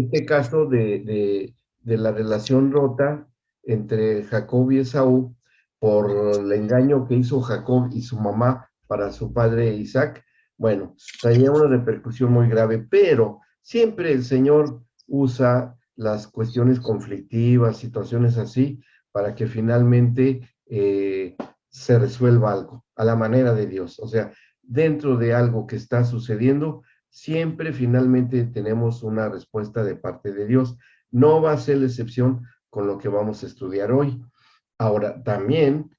este caso de la relación rota entre Jacob y Esaú por el engaño que hizo Jacob y su mamá para su padre Isaac, bueno, traía una repercusión muy grave, pero siempre el Señor usa las cuestiones conflictivas, situaciones así, para que finalmente se resuelva algo a la manera de Dios. O sea, dentro de algo que está sucediendo, siempre finalmente tenemos una respuesta de parte de Dios. No va a ser la excepción con lo que vamos a estudiar hoy. Ahora, también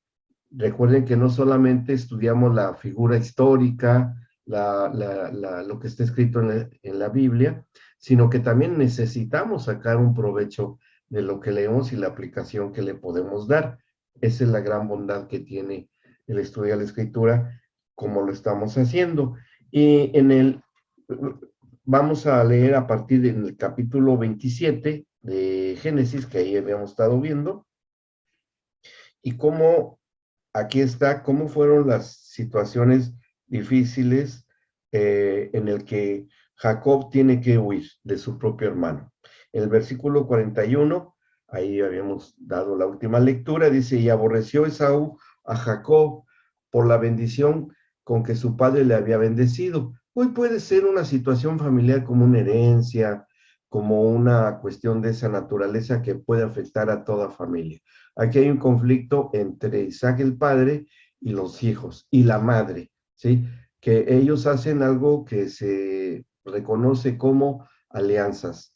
recuerden que no solamente estudiamos la figura histórica, lo que está escrito en la Biblia, sino que también necesitamos sacar un provecho de lo que leemos y la aplicación que le podemos dar. Esa es la gran bondad que tiene el estudio de la escritura, como lo estamos haciendo. Y vamos a leer a partir del capítulo 27 de Génesis, que ahí habíamos estado viendo, y cómo aquí está cómo fueron las situaciones difíciles en el que Jacob tiene que huir de su propio hermano. En el versículo 41, ahí habíamos dado la última lectura, dice, y aborreció Esaú a Jacob por la bendición con que su padre le había bendecido. Hoy puede ser una situación familiar como una herencia, como una cuestión de esa naturaleza que puede afectar a toda familia. Aquí hay un conflicto entre Isaac el padre y los hijos y la madre, ¿sí? Que ellos hacen algo que se reconoce como alianzas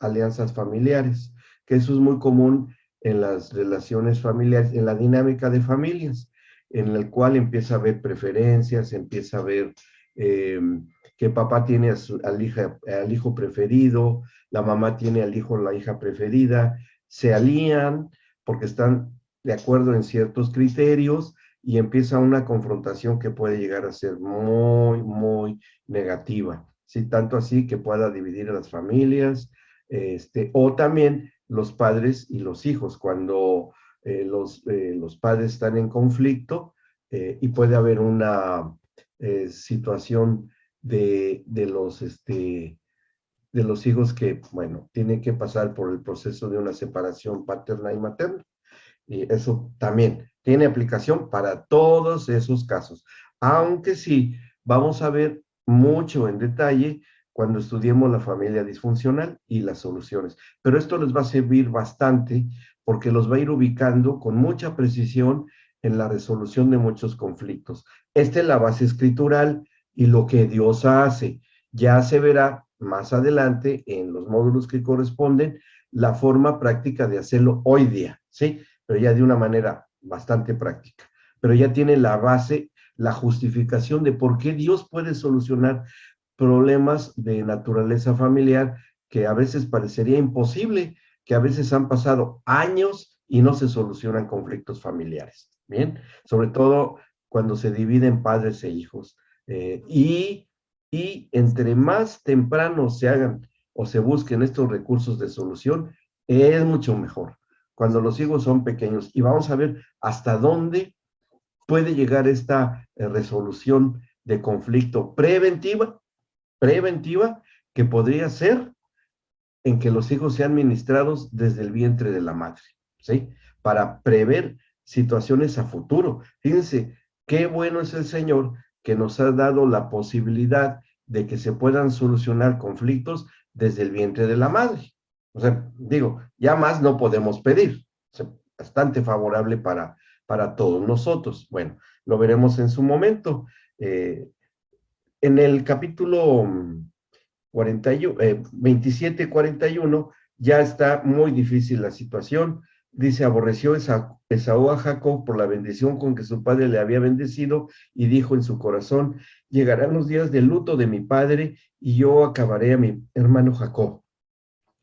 familiares, que eso es muy común en las relaciones familiares, en la dinámica de familias, en el cual empieza a haber preferencias, empieza a haber que papá tiene al hijo preferido, la mamá tiene al hijo o la hija preferida, se alían porque están de acuerdo en ciertos criterios y empieza una confrontación que puede llegar a ser muy, muy negativa, ¿sí? Tanto así que pueda dividir a las familias, o también los padres y los hijos, cuando los padres están en conflicto y puede haber una situación de los hijos que, bueno, tienen que pasar por el proceso de una separación paterna y materna. Y eso también tiene aplicación para todos esos casos. Aunque sí, vamos a ver mucho en detalle cuando estudiemos la familia disfuncional y las soluciones. Pero esto les va a servir bastante porque los va a ir ubicando con mucha precisión en la resolución de muchos conflictos. Esta es la base escritural y lo que Dios hace. Ya se verá más adelante en los módulos que corresponden la forma práctica de hacerlo hoy día, ¿sí? Pero ya de una manera bastante práctica. Pero ya tiene la base, la justificación de por qué Dios puede solucionar problemas de naturaleza familiar que a veces parecería imposible, que a veces han pasado años y no se solucionan conflictos familiares. Bien, sobre todo cuando se dividen padres e hijos. Y entre más temprano se hagan o se busquen estos recursos de solución, es mucho mejor cuando los hijos son pequeños. Y vamos a ver hasta dónde puede llegar esta resolución de conflicto preventiva, que podría ser en que los hijos sean ministrados desde el vientre de la madre, ¿sí? Para prever situaciones a futuro. Fíjense, qué bueno es el Señor que nos ha dado la posibilidad de que se puedan solucionar conflictos desde el vientre de la madre. O sea, digo, ya más no podemos pedir. O sea, bastante favorable para todos nosotros. Bueno, lo veremos en su momento. En el capítulo 27-41, ya está muy difícil la situación. Dice, aborreció Esaú a Jacob por la bendición con que su padre le había bendecido y dijo en su corazón, llegarán los días de luto de mi padre y yo acabaré a mi hermano Jacob.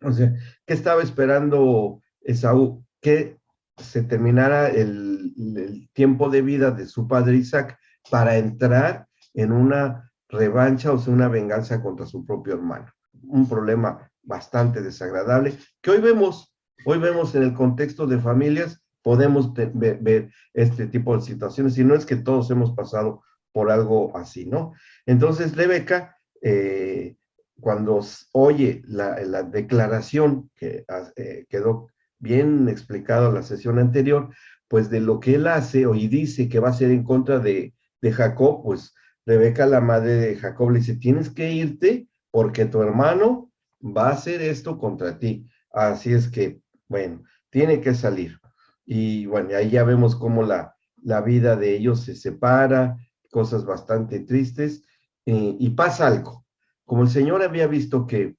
O sea, ¿qué estaba esperando Esaú? Que se terminara el tiempo de vida de su padre Isaac para entrar en una revancha, o sea, una venganza contra su propio hermano. Un problema bastante desagradable que hoy vemos en el contexto de familias, podemos ver este tipo de situaciones, y no es que todos hemos pasado por algo así, ¿no? Entonces, Rebeca cuando oye la declaración que quedó bien explicado en la sesión anterior, pues de lo que él hace y dice que va a hacer en contra de Jacob, pues Rebeca, la madre de Jacob, le dice, tienes que irte porque tu hermano va a hacer esto contra ti. Así es que, bueno, tiene que salir. Y bueno, ahí ya vemos cómo la vida de ellos se separa, cosas bastante tristes, y pasa algo. Como el Señor había visto que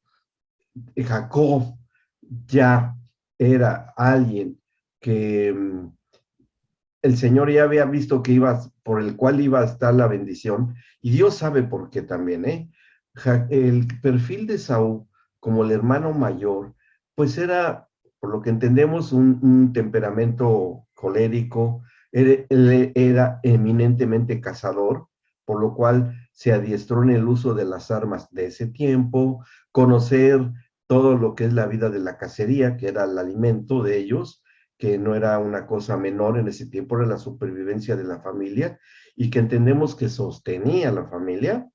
Jacob ya era alguien que el Señor ya había visto que iba, por el cual iba a estar la bendición, y Dios sabe por qué también, ¿eh? El perfil de Saúl, como el hermano mayor, pues era, por lo que entendemos, un temperamento colérico, él era eminentemente cazador, por lo cual se adiestró en el uso de las armas de ese tiempo, conocer todo lo que es la vida de la cacería, que era el alimento de ellos, que no era una cosa menor en ese tiempo, era la supervivencia de la familia, y que entendemos que sostenía la familia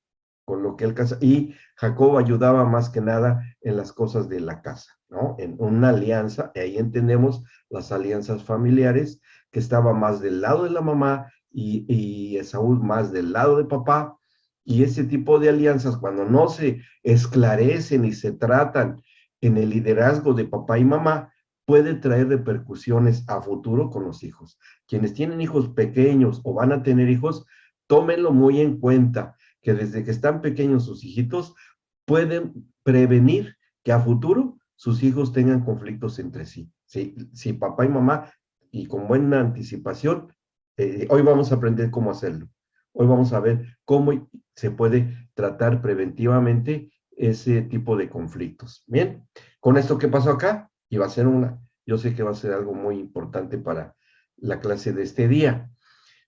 con lo que él casa, y Jacob ayudaba más que nada en las cosas de la casa, ¿no? En una alianza, y ahí entendemos las alianzas familiares, que estaba más del lado de la mamá y Esaú más del lado de papá, y ese tipo de alianzas, cuando no se esclarecen y se tratan en el liderazgo de papá y mamá, puede traer repercusiones a futuro con los hijos. Quienes tienen hijos pequeños o van a tener hijos, tómenlo muy en cuenta, que desde que están pequeños sus hijitos pueden prevenir que a futuro sus hijos tengan conflictos entre sí. Si papá y mamá, y con buena anticipación, hoy vamos a aprender cómo hacerlo. Hoy vamos a ver cómo se puede tratar preventivamente ese tipo de conflictos. Bien, con esto que pasó acá, y va a ser yo sé que va a ser algo muy importante para la clase de este día.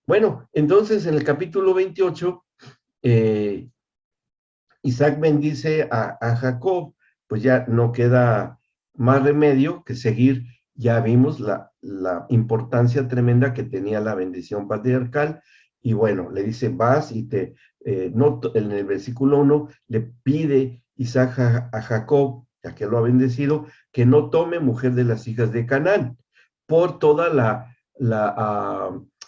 Bueno, entonces en el capítulo 28, eh, Isaac bendice a Jacob, pues ya no queda más remedio que seguir. Ya vimos la importancia tremenda que tenía la bendición patriarcal, y bueno, le dice, vas y en el versículo 1, le pide Isaac a Jacob, ya que lo ha bendecido, que no tome mujer de las hijas de Canaán, por toda la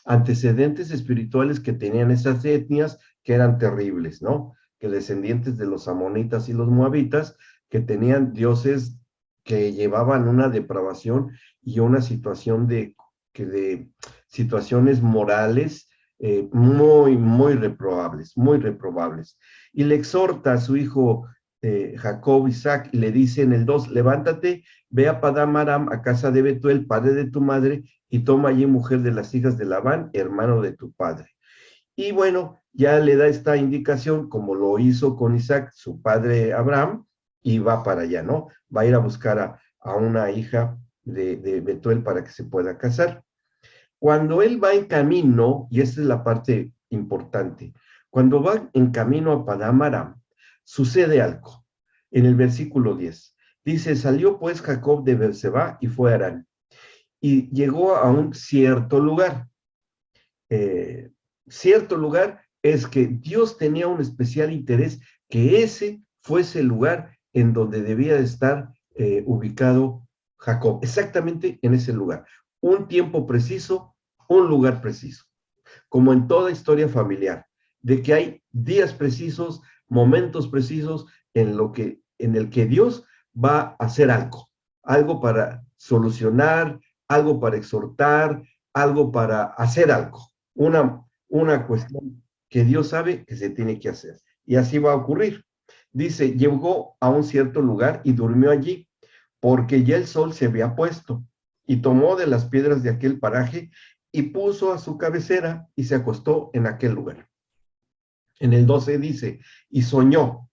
antecedentes espirituales que tenían esas etnias, que eran terribles, ¿no? Que descendientes de los amonitas y los moabitas, que tenían dioses que llevaban una depravación y una situación de situaciones morales, muy reprobables, muy reprobables. Y le exhorta a su hijo Jacob, Isaac, y le dice en el 2, levántate, ve a Padam Aram, a casa de Betuel, padre de tu madre, y toma allí mujer de las hijas de Labán, hermano de tu padre. Y bueno, ya le da esta indicación, como lo hizo con Isaac, su padre Abraham, y va para allá, ¿no? Va a ir a buscar a una hija de Betuel para que se pueda casar. Cuando él va en camino, y esta es la parte importante, cuando va en camino a Padam Aram, sucede algo. En el versículo 10, dice, salió pues Jacob de Beerseba y fue a Harán, y llegó a un cierto lugar. Eh, Cierto lugar es que Dios tenía un especial interés que ese fuese el lugar en donde debía de estar ubicado Jacob, exactamente en ese lugar. Un tiempo preciso, un lugar preciso, como en toda historia familiar, de que hay días precisos, momentos precisos en el que Dios va a hacer algo para solucionar, algo para exhortar, algo para hacer algo, una cuestión que Dios sabe que se tiene que hacer. Y así va a ocurrir. Dice, llegó a un cierto lugar y durmió allí, porque ya el sol se había puesto, y tomó de las piedras de aquel paraje y puso a su cabecera y se acostó en aquel lugar. En el 12 dice, y soñó.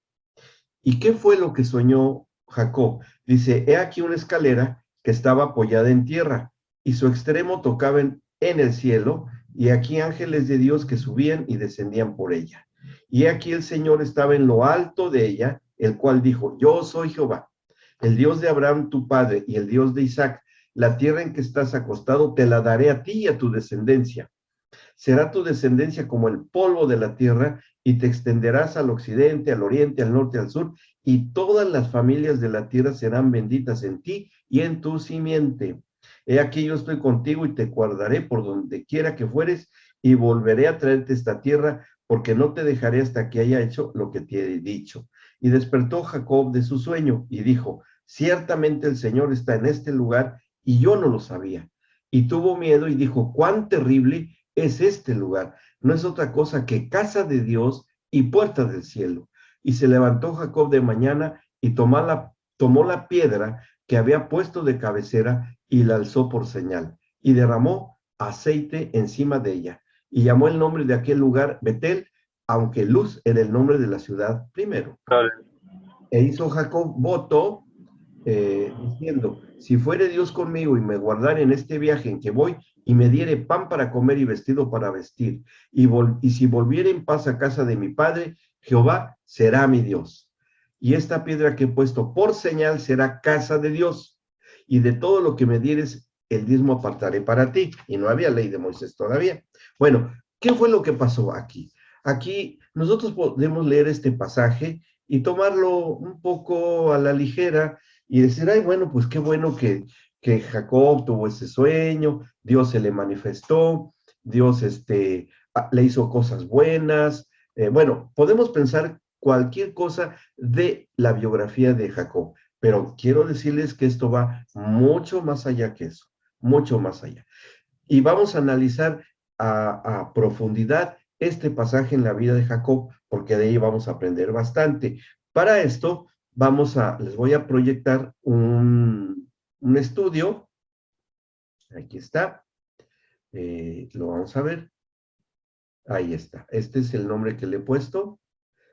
¿Y qué fue lo que soñó Jacob? Dice, he aquí una escalera que estaba apoyada en tierra, y su extremo tocaba en el cielo, y aquí ángeles de Dios que subían y descendían por ella. Y aquí el Señor estaba en lo alto de ella, el cual dijo, yo soy Jehová, el Dios de Abraham tu padre, y el Dios de Isaac. La tierra en que estás acostado te la daré a ti y a tu descendencia. será tu descendencia como el polvo de la tierra, y te extenderás al occidente, al oriente, al norte, al sur, y todas las familias de la tierra serán benditas en ti y en tu simiente. He aquí yo estoy contigo y te guardaré por donde quiera que fueres, y volveré a traerte esta tierra, porque no te dejaré hasta que haya hecho lo que te he dicho. Y despertó Jacob de su sueño y dijo, ciertamente el Señor está en este lugar y yo no lo sabía. Y tuvo miedo y dijo, cuán terrible es este lugar. No es otra cosa que casa de Dios y puerta del cielo. Y se levantó Jacob de mañana y tomó la piedra que había puesto de cabecera y la alzó por señal, y derramó aceite encima de ella, y llamó el nombre de aquel lugar Betel, aunque Luz era el nombre de la ciudad primero. E hizo Jacob voto, diciendo, si fuere Dios conmigo y me guardare en este viaje en que voy, y me diere pan para comer y vestido para vestir, y si volviere en paz a casa de mi padre, Jehová será mi Dios. Y esta piedra que he puesto por señal será casa de Dios, y de todo lo que me dieres, el diezmo apartaré para ti. Y no había ley de Moisés todavía. Bueno, ¿qué fue lo que pasó aquí? Aquí nosotros podemos leer este pasaje y tomarlo un poco a la ligera y decir, ay, bueno, pues qué bueno que Jacob tuvo ese sueño, Dios se le manifestó, Dios le hizo cosas buenas. Bueno, podemos pensar cualquier cosa de la biografía de Jacob, pero quiero decirles que esto va mucho más allá que eso, mucho más allá. Y vamos a analizar a profundidad este pasaje en la vida de Jacob, porque de ahí vamos a aprender bastante. Para esto, les voy a proyectar un estudio. Aquí está. Lo vamos a ver. Ahí está. Este es el nombre que le he puesto.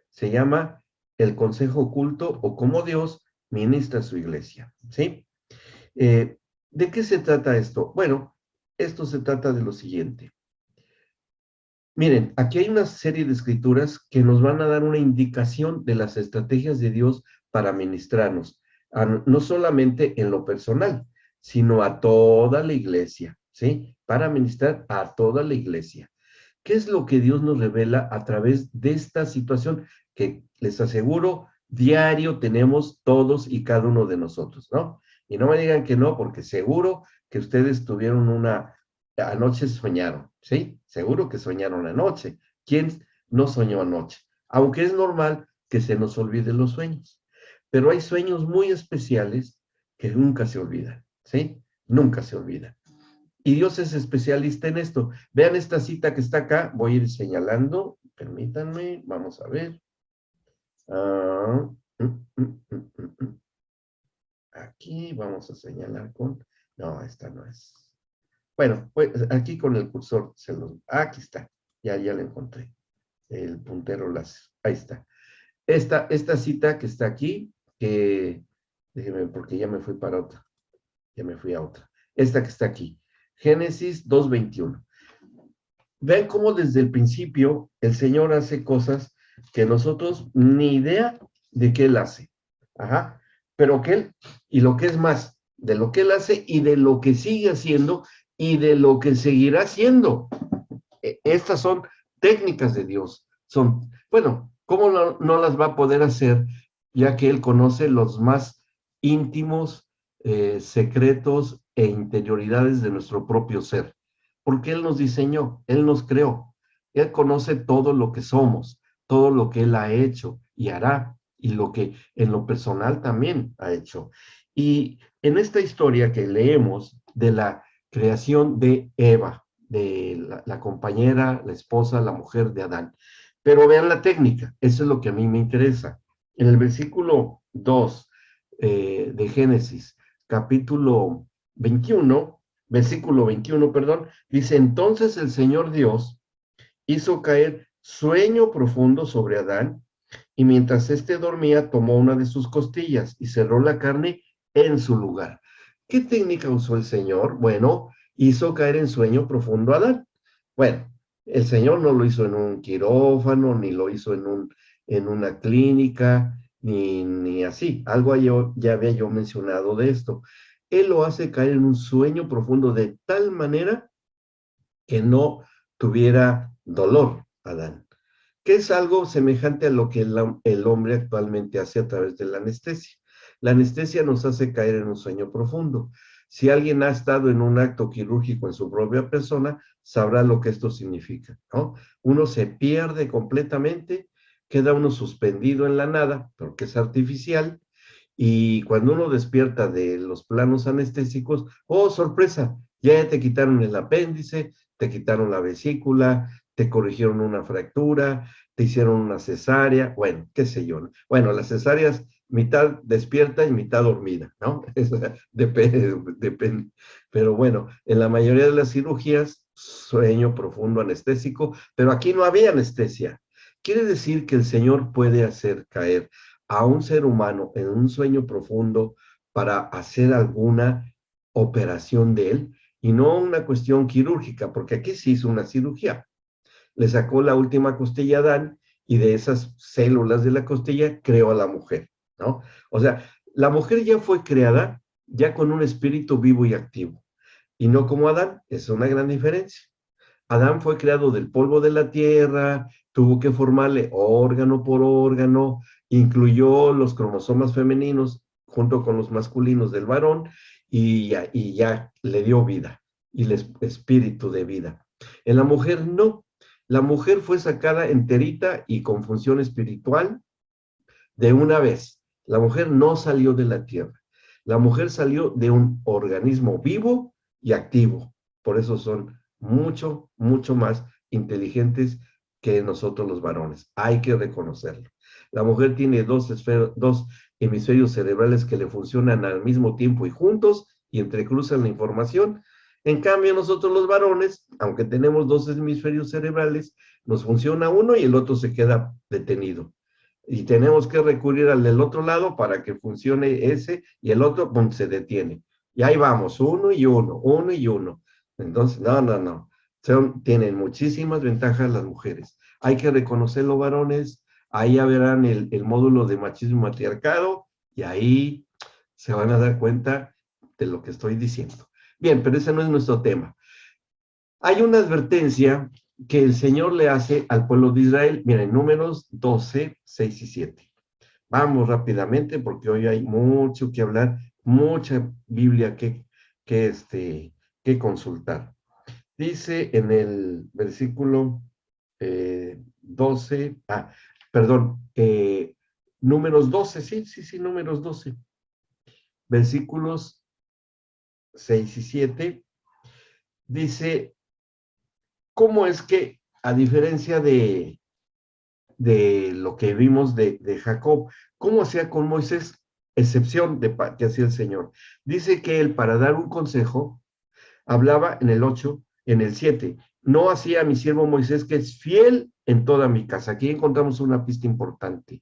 Se llama El Consejo Oculto o Cómo Dios Ministra su Iglesia. ¿Sí? ¿De qué se trata esto? Bueno, esto se trata de lo siguiente. Miren, aquí hay una serie de escrituras que nos van a dar una indicación de las estrategias de Dios para ministrarnos, no solamente en lo personal, sino a toda la iglesia, ¿sí? Para ministrar a toda la iglesia. ¿Qué es lo que Dios nos revela a través de esta situación que les aseguro diario tenemos todos y cada uno de nosotros, ¿no? Y no me digan que no, porque seguro que ustedes tuvieron anoche soñaron, ¿sí? Seguro que soñaron anoche. ¿Quién no soñó anoche? Aunque es normal que se nos olviden los sueños, pero hay sueños muy especiales que nunca se olvidan, ¿sí? Nunca se olvidan. Y Dios es especialista en esto. Vean esta cita que está acá, voy a ir señalando, permítanme, vamos a ver. Aquí vamos a señalar con, no, esta no es. Bueno, pues aquí con el cursor, aquí está, ya la encontré. El puntero ahí está. Esta cita que está aquí, déjeme, porque ya me fui para otra, ya me fui a otra. Esta que está aquí, Génesis 2:21. Vean cómo desde el principio el Señor hace cosas que nosotros ni idea de qué Él hace. Ajá. Pero que Él, y lo que es más, de lo que Él hace y de lo que sigue haciendo y de lo que seguirá haciendo. Estas son técnicas de Dios. Bueno, ¿cómo no las va a poder hacer? Ya que Él conoce los más íntimos, secretos e interioridades de nuestro propio ser. Porque Él nos diseñó, Él nos creó. Él conoce todo lo que somos, todo lo que Él ha hecho y hará, y lo que en lo personal también ha hecho. Y en esta historia que leemos de la creación de Eva, de la compañera, la esposa, la mujer de Adán. Pero vean la técnica, eso es lo que a mí me interesa. En el versículo 2 de Génesis, capítulo 21, versículo 21, perdón, dice, entonces el Señor Dios hizo caer sueño profundo sobre Adán, y mientras éste dormía, tomó una de sus costillas y cerró la carne en su lugar. ¿Qué técnica usó el Señor? Bueno, hizo caer en sueño profundo a Adán. Bueno, el Señor no lo hizo en un quirófano, ni lo hizo en una clínica, ni así. Algo ya había yo mencionado de esto. Él lo hace caer en un sueño profundo de tal manera que no tuviera dolor, Adán, que es algo semejante a lo que el hombre actualmente hace a través de la anestesia. La anestesia nos hace caer en un sueño profundo. Si alguien ha estado en un acto quirúrgico en su propia persona, sabrá lo que esto significa, ¿no? Uno se pierde completamente, queda uno suspendido en la nada, porque es artificial, y cuando uno despierta de los planos anestésicos, oh, sorpresa, ya te quitaron el apéndice, te quitaron la vesícula, te corrigieron una fractura, te hicieron una cesárea, bueno, qué sé yo, ¿no? Bueno, las cesáreas, mitad despierta y mitad dormida, ¿no? Depende. Pero bueno, en la mayoría de las cirugías, sueño profundo anestésico, pero aquí no había anestesia. Quiere decir que el Señor puede hacer caer a un ser humano en un sueño profundo para hacer alguna operación de él y no una cuestión quirúrgica, porque aquí se hizo una cirugía. Le sacó la última costilla a Adán y de esas células de la costilla creó a la mujer, ¿no? O sea, la mujer ya fue creada ya con un espíritu vivo y activo y no como Adán, es una gran diferencia. Adán fue creado del polvo de la tierra, tuvo que formarle órgano por órgano, incluyó los cromosomas femeninos junto con los masculinos del varón y ya le dio vida y el espíritu de vida. En la mujer no, la mujer fue sacada enterita y con función espiritual de una vez. La mujer no salió de la tierra, la mujer salió de un organismo vivo y activo. Por eso son mucho, mucho más inteligentes que nosotros los varones. Hay que reconocerlo. La mujer tiene dos hemisferios cerebrales que le funcionan al mismo tiempo y juntos y entrecruzan la información. En cambio, nosotros los varones, aunque tenemos dos hemisferios cerebrales, nos funciona uno y el otro se queda detenido y tenemos que recurrir al del otro lado para que funcione ese y el otro pum, se detiene. Y ahí vamos, uno y uno, uno y uno. Entonces, no, no, no. Tienen muchísimas ventajas las mujeres. Hay que reconocerlo, varones. Ahí ya verán el módulo de machismo y matriarcado y ahí se van a dar cuenta de lo que estoy diciendo. Bien, pero ese no es nuestro tema. Hay una advertencia que el Señor le hace al pueblo de Israel. Miren, Números 12, 6 y 7. Vamos rápidamente porque hoy hay mucho que hablar, mucha Biblia que consultar. Dice en el versículo 12, perdón, Números 12, sí, Números 12, versículos 6 y 7, dice, ¿cómo es que, a diferencia de lo que vimos de Jacob, cómo hacía con Moisés, excepción de que hacía el Señor? Dice que él, para dar un consejo, hablaba en el 8, en el 7, no hacía a mi siervo Moisés, que es fiel en toda mi casa. Aquí encontramos una pista importante,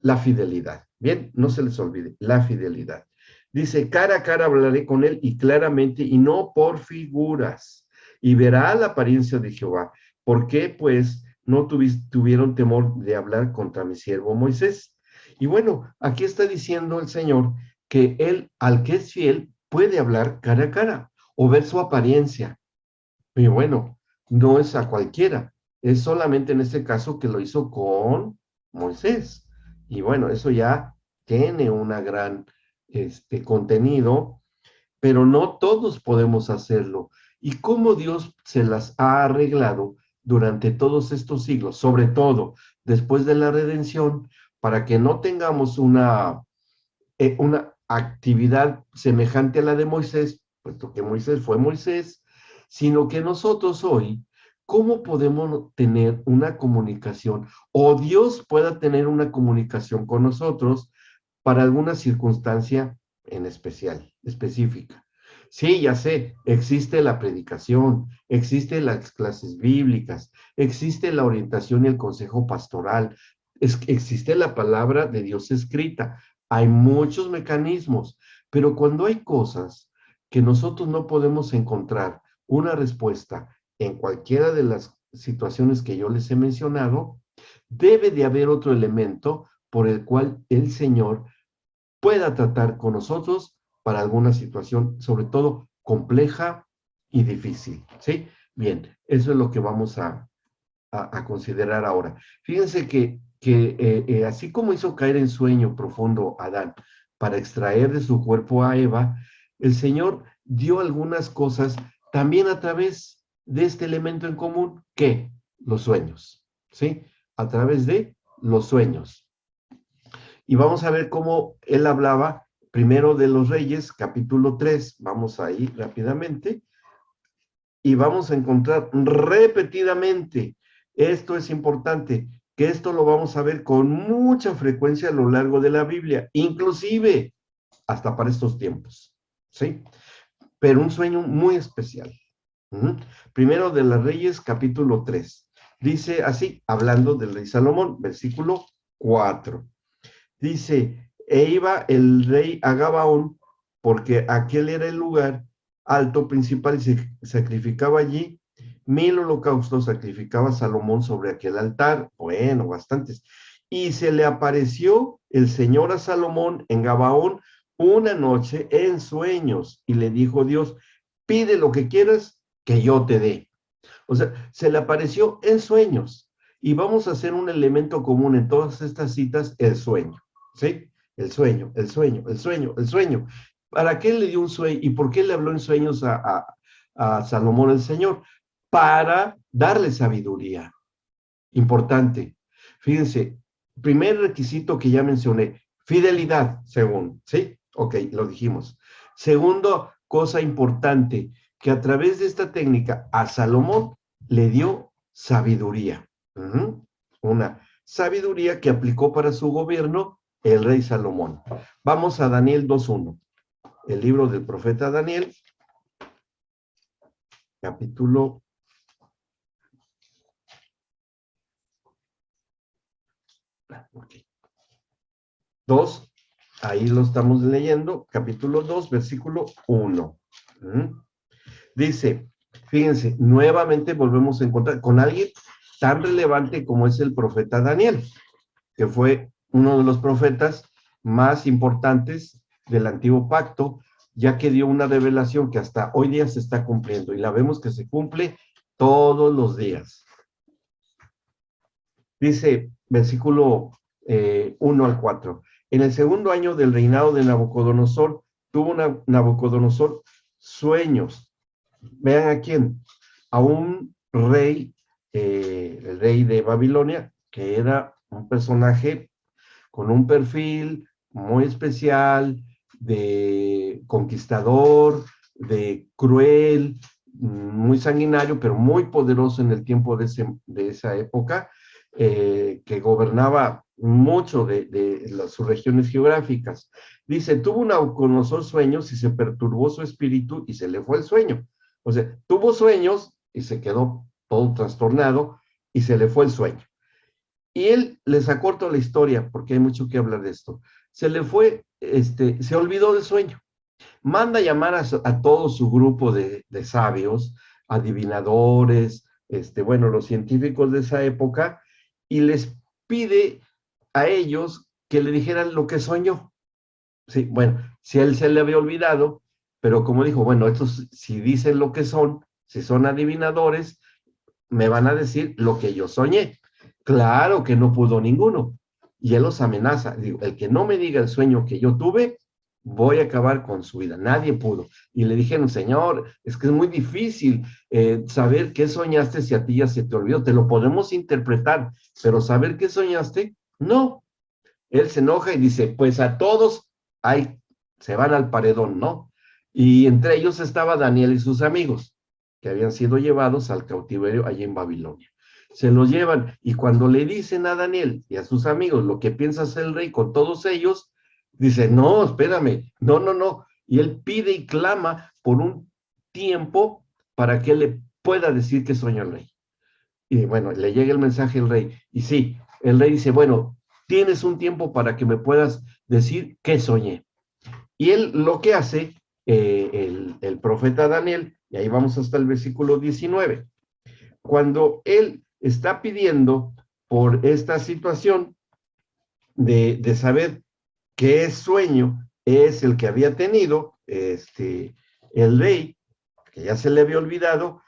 la fidelidad. Bien, no se les olvide, la fidelidad. Dice, cara a cara hablaré con él y claramente, y no por figuras, y verá la apariencia de Jehová. ¿Por qué, pues, no tuvieron temor de hablar contra mi siervo Moisés? Y bueno, aquí está diciendo el Señor que él, al que es fiel, puede hablar cara a cara o ver su apariencia. Y bueno, no es a cualquiera, es solamente en este caso que lo hizo con Moisés. Y bueno, eso ya tiene una gran contenido, pero no todos podemos hacerlo. Y cómo Dios se las ha arreglado durante todos estos siglos, sobre todo después de la redención, para que no tengamos una actividad semejante a la de Moisés, puesto que Moisés fue Moisés, sino que nosotros hoy, ¿cómo podemos tener una comunicación o Dios pueda tener una comunicación con nosotros para alguna circunstancia en especial, específica? Sí, ya sé, existe la predicación, existen las clases bíblicas, existe la orientación y el consejo pastoral, existe la palabra de Dios escrita, hay muchos mecanismos, pero cuando hay cosas que nosotros no podemos encontrar una respuesta en cualquiera de las situaciones que yo les he mencionado, debe de haber otro elemento por el cual el Señor pueda tratar con nosotros para alguna situación, sobre todo compleja y difícil, ¿sí? Bien, eso es lo que vamos a considerar ahora. Fíjense que así como hizo caer en sueño profundo a Adán para extraer de su cuerpo a Eva, el Señor dio algunas cosas también a través de este elemento en común, que los sueños, ¿sí? A través de los sueños. Y vamos a ver cómo él hablaba primero de los reyes, capítulo 3, vamos ahí rápidamente, y vamos a encontrar repetidamente, esto es importante, que esto lo vamos a ver con mucha frecuencia a lo largo de la Biblia, inclusive hasta para estos tiempos, ¿sí? Pero un sueño muy especial. Primero de los Reyes, capítulo 3. Dice así, hablando del rey Salomón, versículo 4. Dice, e iba el rey a Gabaón, porque aquel era el lugar alto principal y se sacrificaba allí 1000 holocaustos, sacrificaba Salomón sobre aquel altar, bueno, bastantes. Y se le apareció el Señor a Salomón en Gabaón una noche en sueños, y le dijo Dios, pide lo que quieras que yo te dé. O sea, se le apareció en sueños. Y vamos a hacer un elemento común en todas estas citas, el sueño. ¿Sí? El sueño, el sueño, el sueño, el sueño. ¿Para qué le dio un sueño? ¿Y por qué le habló en sueños a Salomón el Señor? Para darle sabiduría. Importante. Fíjense, primer requisito que ya mencioné, fidelidad, según, ¿sí? Ok, lo dijimos. Segundo, cosa importante, que a través de esta técnica a Salomón le dio sabiduría. Una sabiduría que aplicó para su gobierno el rey Salomón. Vamos a Daniel 2:1, el libro del profeta Daniel, capítulo 2, ahí lo estamos leyendo, capítulo 2, versículo 1. Dice, fíjense, nuevamente volvemos a encontrar con alguien tan relevante como es el profeta Daniel, que fue uno de los profetas más importantes del antiguo pacto, ya que dio una revelación que hasta hoy día se está cumpliendo, y la vemos que se cumple todos los días. Dice, versículo 1 al 4. En el segundo año del reinado de Nabucodonosor, tuvo Nabucodonosor sueños. Vean a quién. A un rey, el rey de Babilonia, que era un personaje con un perfil muy especial, de conquistador, de cruel, muy sanguinario, pero muy poderoso en el tiempo de esa época, que gobernaba mucho de sus regiones geográficas. Dice, tuvo Nabucodonosor sueños y se perturbó su espíritu y se le fue el sueño. O sea, tuvo sueños y se quedó todo trastornado y se le fue el sueño. Y él, les acorto la historia, porque hay mucho que hablar de esto, se le fue, se olvidó del sueño. Manda a llamar a todo su grupo de sabios, adivinadores, bueno, los científicos de esa época, y les pide a ellos que le dijeran lo que soñó. Sí, bueno, si a él se le había olvidado, pero como dijo, bueno, estos si dicen lo que son, si son adivinadores, me van a decir lo que yo soñé. Claro que no pudo ninguno. Y él los amenaza. Digo, el que no me diga el sueño que yo tuve, voy a acabar con su vida. Nadie pudo. Y le dijeron, Señor, es que es muy difícil saber qué soñaste si a ti ya se te olvidó. Te lo podemos interpretar, pero saber qué soñaste, no. Él se enoja y dice, pues a todos hay, se van al paredón, ¿no? Y entre ellos estaba Daniel y sus amigos, que habían sido llevados al cautiverio allí en Babilonia. Se los llevan, y cuando le dicen a Daniel y a sus amigos lo que piensa hacer el rey con todos ellos, dice, no, espérame, no, no, no. Y él pide y clama por un tiempo para que él le pueda decir que soñó el rey. Y bueno, le llega el mensaje al rey. Y sí, el rey dice, bueno, tienes un tiempo para que me puedas decir qué soñé. Y él lo que hace, el profeta Daniel, y ahí vamos hasta el versículo 19, cuando él está pidiendo por esta situación de saber qué sueño es el que había tenido el rey, que ya se le había olvidado,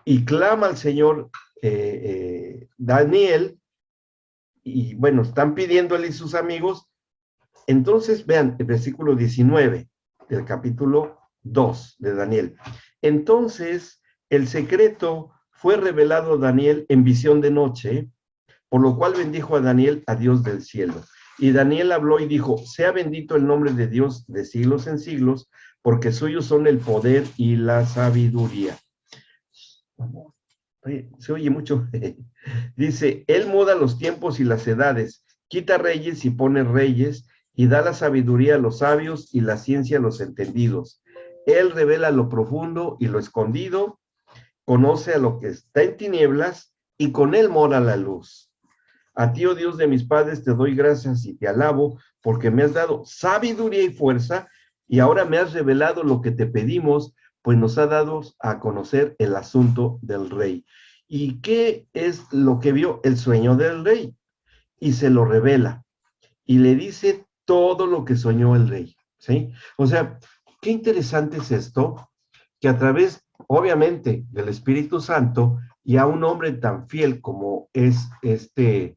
y clama al Señor Daniel, y bueno, están pidiéndole y sus amigos. Entonces, vean, el versículo 19 del capítulo 2 de Daniel. Entonces, el secreto fue revelado a Daniel en visión de noche, por lo cual bendijo a Daniel, a Dios del cielo. Y Daniel habló y dijo, sea bendito el nombre de Dios de siglos en siglos, porque suyos son el poder y la sabiduría. Oye, se oye mucho. Dice, él muda los tiempos y las edades, quita reyes y pone reyes, y da la sabiduría a los sabios y la ciencia a los entendidos. Él revela lo profundo y lo escondido, conoce a lo que está en tinieblas, y con él mora la luz. A ti, oh Dios de mis padres, te doy gracias y te alabo, porque me has dado sabiduría y fuerza, y ahora me has revelado lo que te pedimos, pues nos ha dado a conocer el asunto del rey. ¿Y qué es lo que vio? El sueño del rey, y se lo revela, y le dice todo lo que soñó el rey, ¿sí? O sea, qué interesante es esto, que a través, obviamente, del Espíritu Santo, y a un hombre tan fiel como es eh,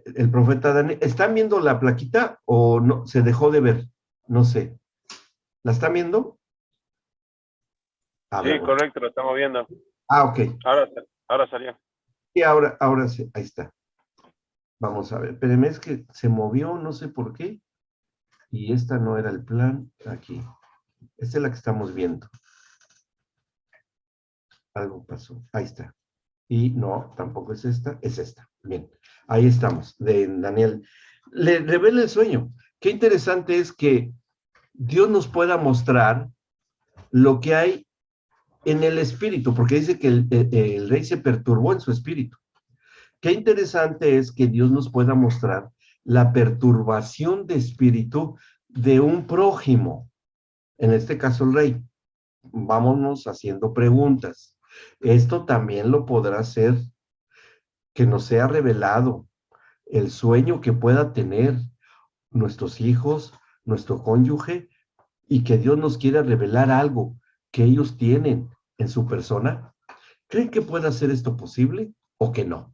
el profeta Daniel. ¿Están viendo la plaquita o no? ¿Se dejó de ver? No sé. ¿La están viendo? A ver, Sí, bueno. correcto, lo estamos viendo. Ok. Ahora salió. Y ahora sí, ahí está. Vamos a ver. Espérenme, es que se movió, no sé por qué. Y esta no era el plan. Aquí. Esta es la que estamos viendo. Algo pasó. Ahí está. Y no, tampoco es esta, es esta. Bien, ahí estamos, de Daniel. Le revela el sueño. Qué interesante es que Dios nos pueda mostrar lo que hay en el espíritu, porque dice que el rey se perturbó en su espíritu. Qué interesante es que Dios nos pueda mostrar la perturbación de espíritu de un prójimo, en este caso el rey. Vámonos haciendo preguntas. Esto también lo podrá hacer que nos sea revelado el sueño que pueda tener nuestros hijos, nuestro cónyuge, y que Dios nos quiera revelar algo que ellos tienen en su persona. ¿Creen que pueda ser esto posible o que no?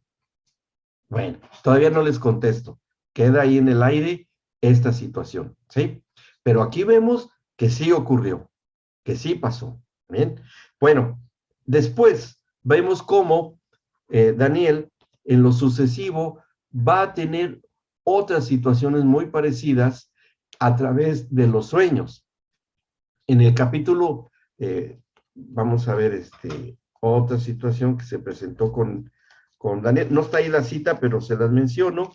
Bueno, todavía no les contesto. Queda ahí en el aire esta situación, ¿sí? Pero aquí vemos que sí ocurrió, que sí pasó. Bien, bueno, después vemos cómo Daniel en lo sucesivo va a tener otras situaciones muy parecidas a través de los sueños. En el capítulo, vamos a ver otra situación que se presentó con Daniel. No está ahí la cita, pero se las menciono.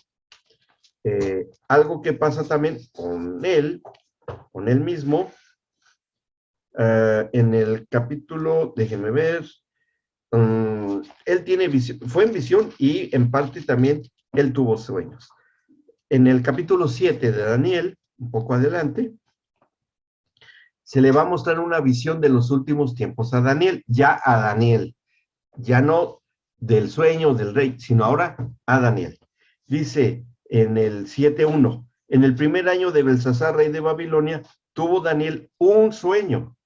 Algo que pasa también con él mismo, en el capítulo, déjenme ver, él tiene visión, fue en visión y en parte también él tuvo sueños. En el capítulo 7 de Daniel, un poco adelante, se le va a mostrar una visión de los últimos tiempos a Daniel, ya no del sueño del rey, sino ahora a Daniel. Dice en el 7:1, en el primer año de Belsasar, rey de Babilonia, tuvo Daniel un sueño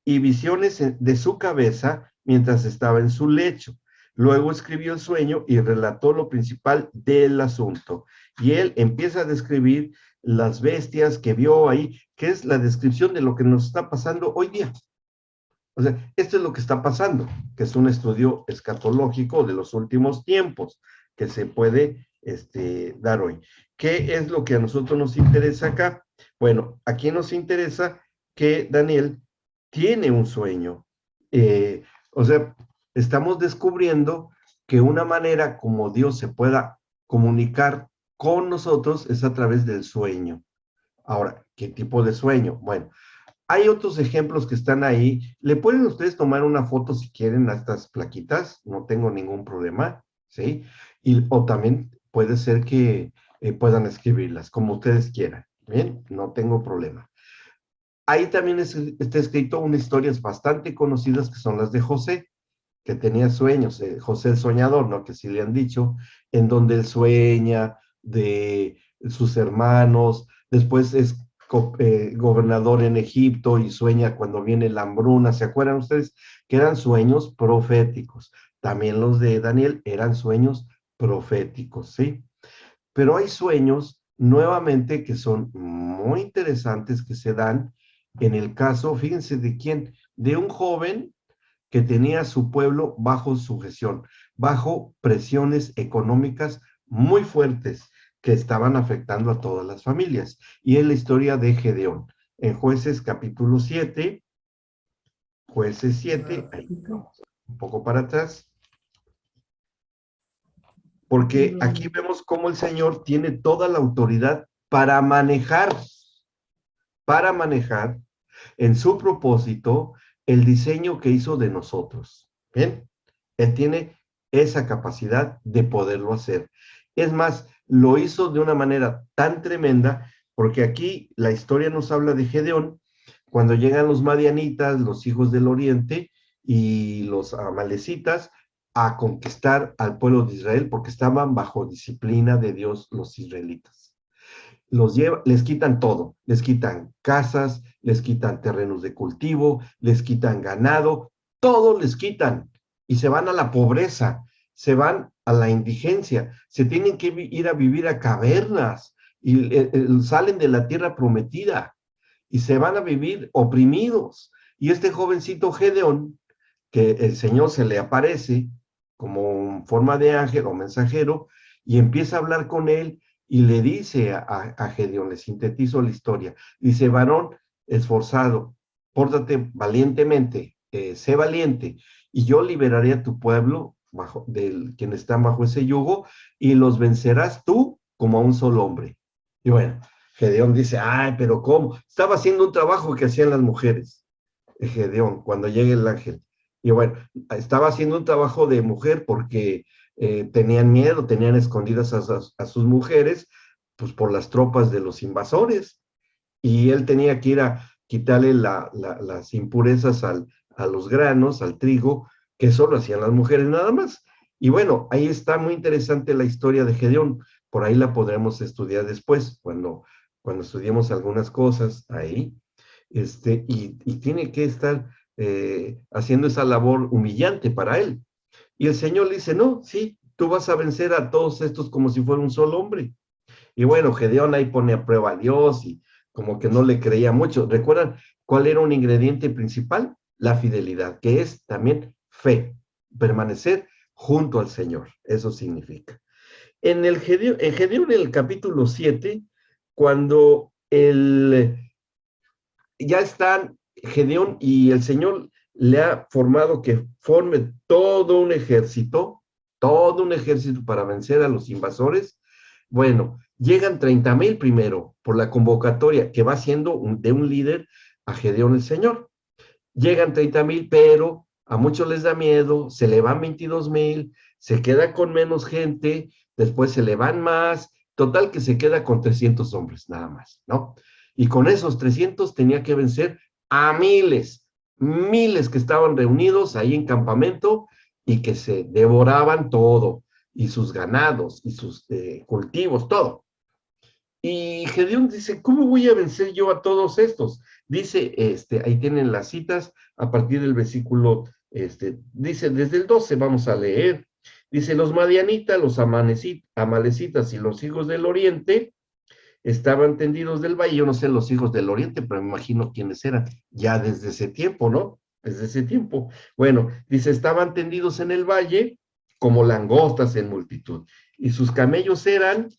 y visiones de su cabeza mientras estaba en su lecho. Luego escribió el sueño y relató lo principal del asunto. Y él empieza a describir las bestias que vio ahí, que es la descripción de lo que nos está pasando hoy día. O sea, esto es lo que está pasando, que es un estudio escatológico de los últimos tiempos que se puede dar hoy. ¿Qué es lo que a nosotros nos interesa acá? Bueno, aquí nos interesa que Daniel tiene un sueño. O sea, estamos descubriendo que una manera como Dios se pueda comunicar con nosotros es a través del sueño. Ahora, ¿qué tipo de sueño? Bueno, hay otros ejemplos que están ahí. Le pueden ustedes tomar una foto si quieren a estas plaquitas, no tengo ningún problema, ¿sí? O también puede ser que puedan escribirlas, como ustedes quieran, ¿bien? No tengo problema. Ahí también está escrito unas historias bastante conocidas que son las de José, que tenía sueños, José el soñador, ¿no? Que sí le han dicho, en donde él sueña de sus hermanos, después gobernador en Egipto y sueña cuando viene la hambruna. ¿Se acuerdan ustedes que eran sueños proféticos? También los de Daniel eran sueños proféticos, ¿sí? Pero hay sueños nuevamente que son muy interesantes que se dan en el caso, fíjense de quién, de un joven que tenía a su pueblo bajo sujeción, bajo presiones económicas muy fuertes que estaban afectando a todas las familias. Y es la historia de Gedeón. En Jueces capítulo 7, Jueces 7, ahí vamos un poco para atrás, porque aquí vemos cómo el Señor tiene toda la autoridad para manejar en su propósito el diseño que hizo de nosotros. ¿Bien? Él tiene esa capacidad de poderlo hacer. Es más, lo hizo de una manera tan tremenda, porque aquí la historia nos habla de Gedeón, cuando llegan los madianitas, los hijos del oriente y los amalecitas a conquistar al pueblo de Israel, porque estaban bajo disciplina de Dios los israelitas. Les quitan todo, les quitan casas, les quitan terrenos de cultivo, les quitan ganado, todo les quitan y se van a la pobreza, se van a la indigencia, se tienen que ir a vivir a cavernas y salen de la tierra prometida y se van a vivir oprimidos. Y este jovencito Gedeón, que el Señor se le aparece como forma de ángel o mensajero y empieza a hablar con él y le dice a Gedeón, le sintetizo la historia, dice, varón esforzado, pórtate valientemente, sé valiente, y yo liberaré a tu pueblo de quienes están bajo ese yugo, y los vencerás tú como a un solo hombre. Y bueno, Gedeón dice, ay, pero ¿cómo? Estaba haciendo un trabajo que hacían las mujeres, Gedeón, cuando llega el ángel. Y bueno, estaba haciendo un trabajo de mujer porque tenían miedo, tenían escondidas a sus mujeres, pues por las tropas de los invasores. Y él tenía que ir a quitarle las impurezas a los granos, al trigo, que solo hacían las mujeres nada más. Y bueno, ahí está muy interesante la historia de Gedeón. Por ahí la podremos estudiar después, cuando estudiemos algunas cosas ahí. Y tiene que estar haciendo esa labor humillante para él. Y el Señor le dice, no, sí, tú vas a vencer a todos estos como si fuera un solo hombre. Y bueno, Gedeón ahí pone a prueba a Dios y como que no le creía mucho. ¿Recuerdan cuál era un ingrediente principal? La fidelidad, que es también fe, permanecer junto al Señor. Eso significa. En Gedeón, en el capítulo 7, cuando ya están Gedeón y el Señor le ha formado que forme todo un ejército para vencer a los invasores. Bueno, llegan 30,000 primero por la convocatoria que va siendo de un líder a Gedeón el Señor. Llegan 30,000, pero a muchos les da miedo, se le van 22,000, se queda con menos gente, después se le van más, total que se queda con 300 hombres nada más, ¿no? Y con esos 300 tenía que vencer a miles, miles que estaban reunidos ahí en campamento y que se devoraban todo, y sus ganados, y sus cultivos, todo. Y Gedeón dice, ¿cómo voy a vencer yo a todos estos? Dice, ahí tienen las citas, a partir del versículo, dice, desde el 12 vamos a leer, dice, los madianitas, los amalecitas y los hijos del oriente estaban tendidos del valle, yo no sé los hijos del oriente, pero me imagino quiénes eran, ya desde ese tiempo, ¿no? Desde ese tiempo. Bueno, dice, estaban tendidos en el valle como langostas en multitud, y sus camellos eran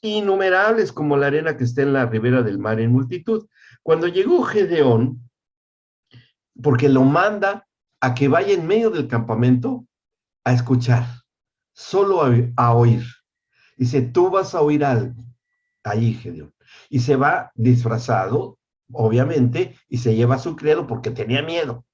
innumerables como la arena que está en la ribera del mar en multitud. Cuando llegó Gedeón, porque lo manda a que vaya en medio del campamento a escuchar, solo a oír. Dice, tú vas a oír algo ahí, Gedeón. Y se va disfrazado, obviamente, y se lleva a su criado porque tenía miedo.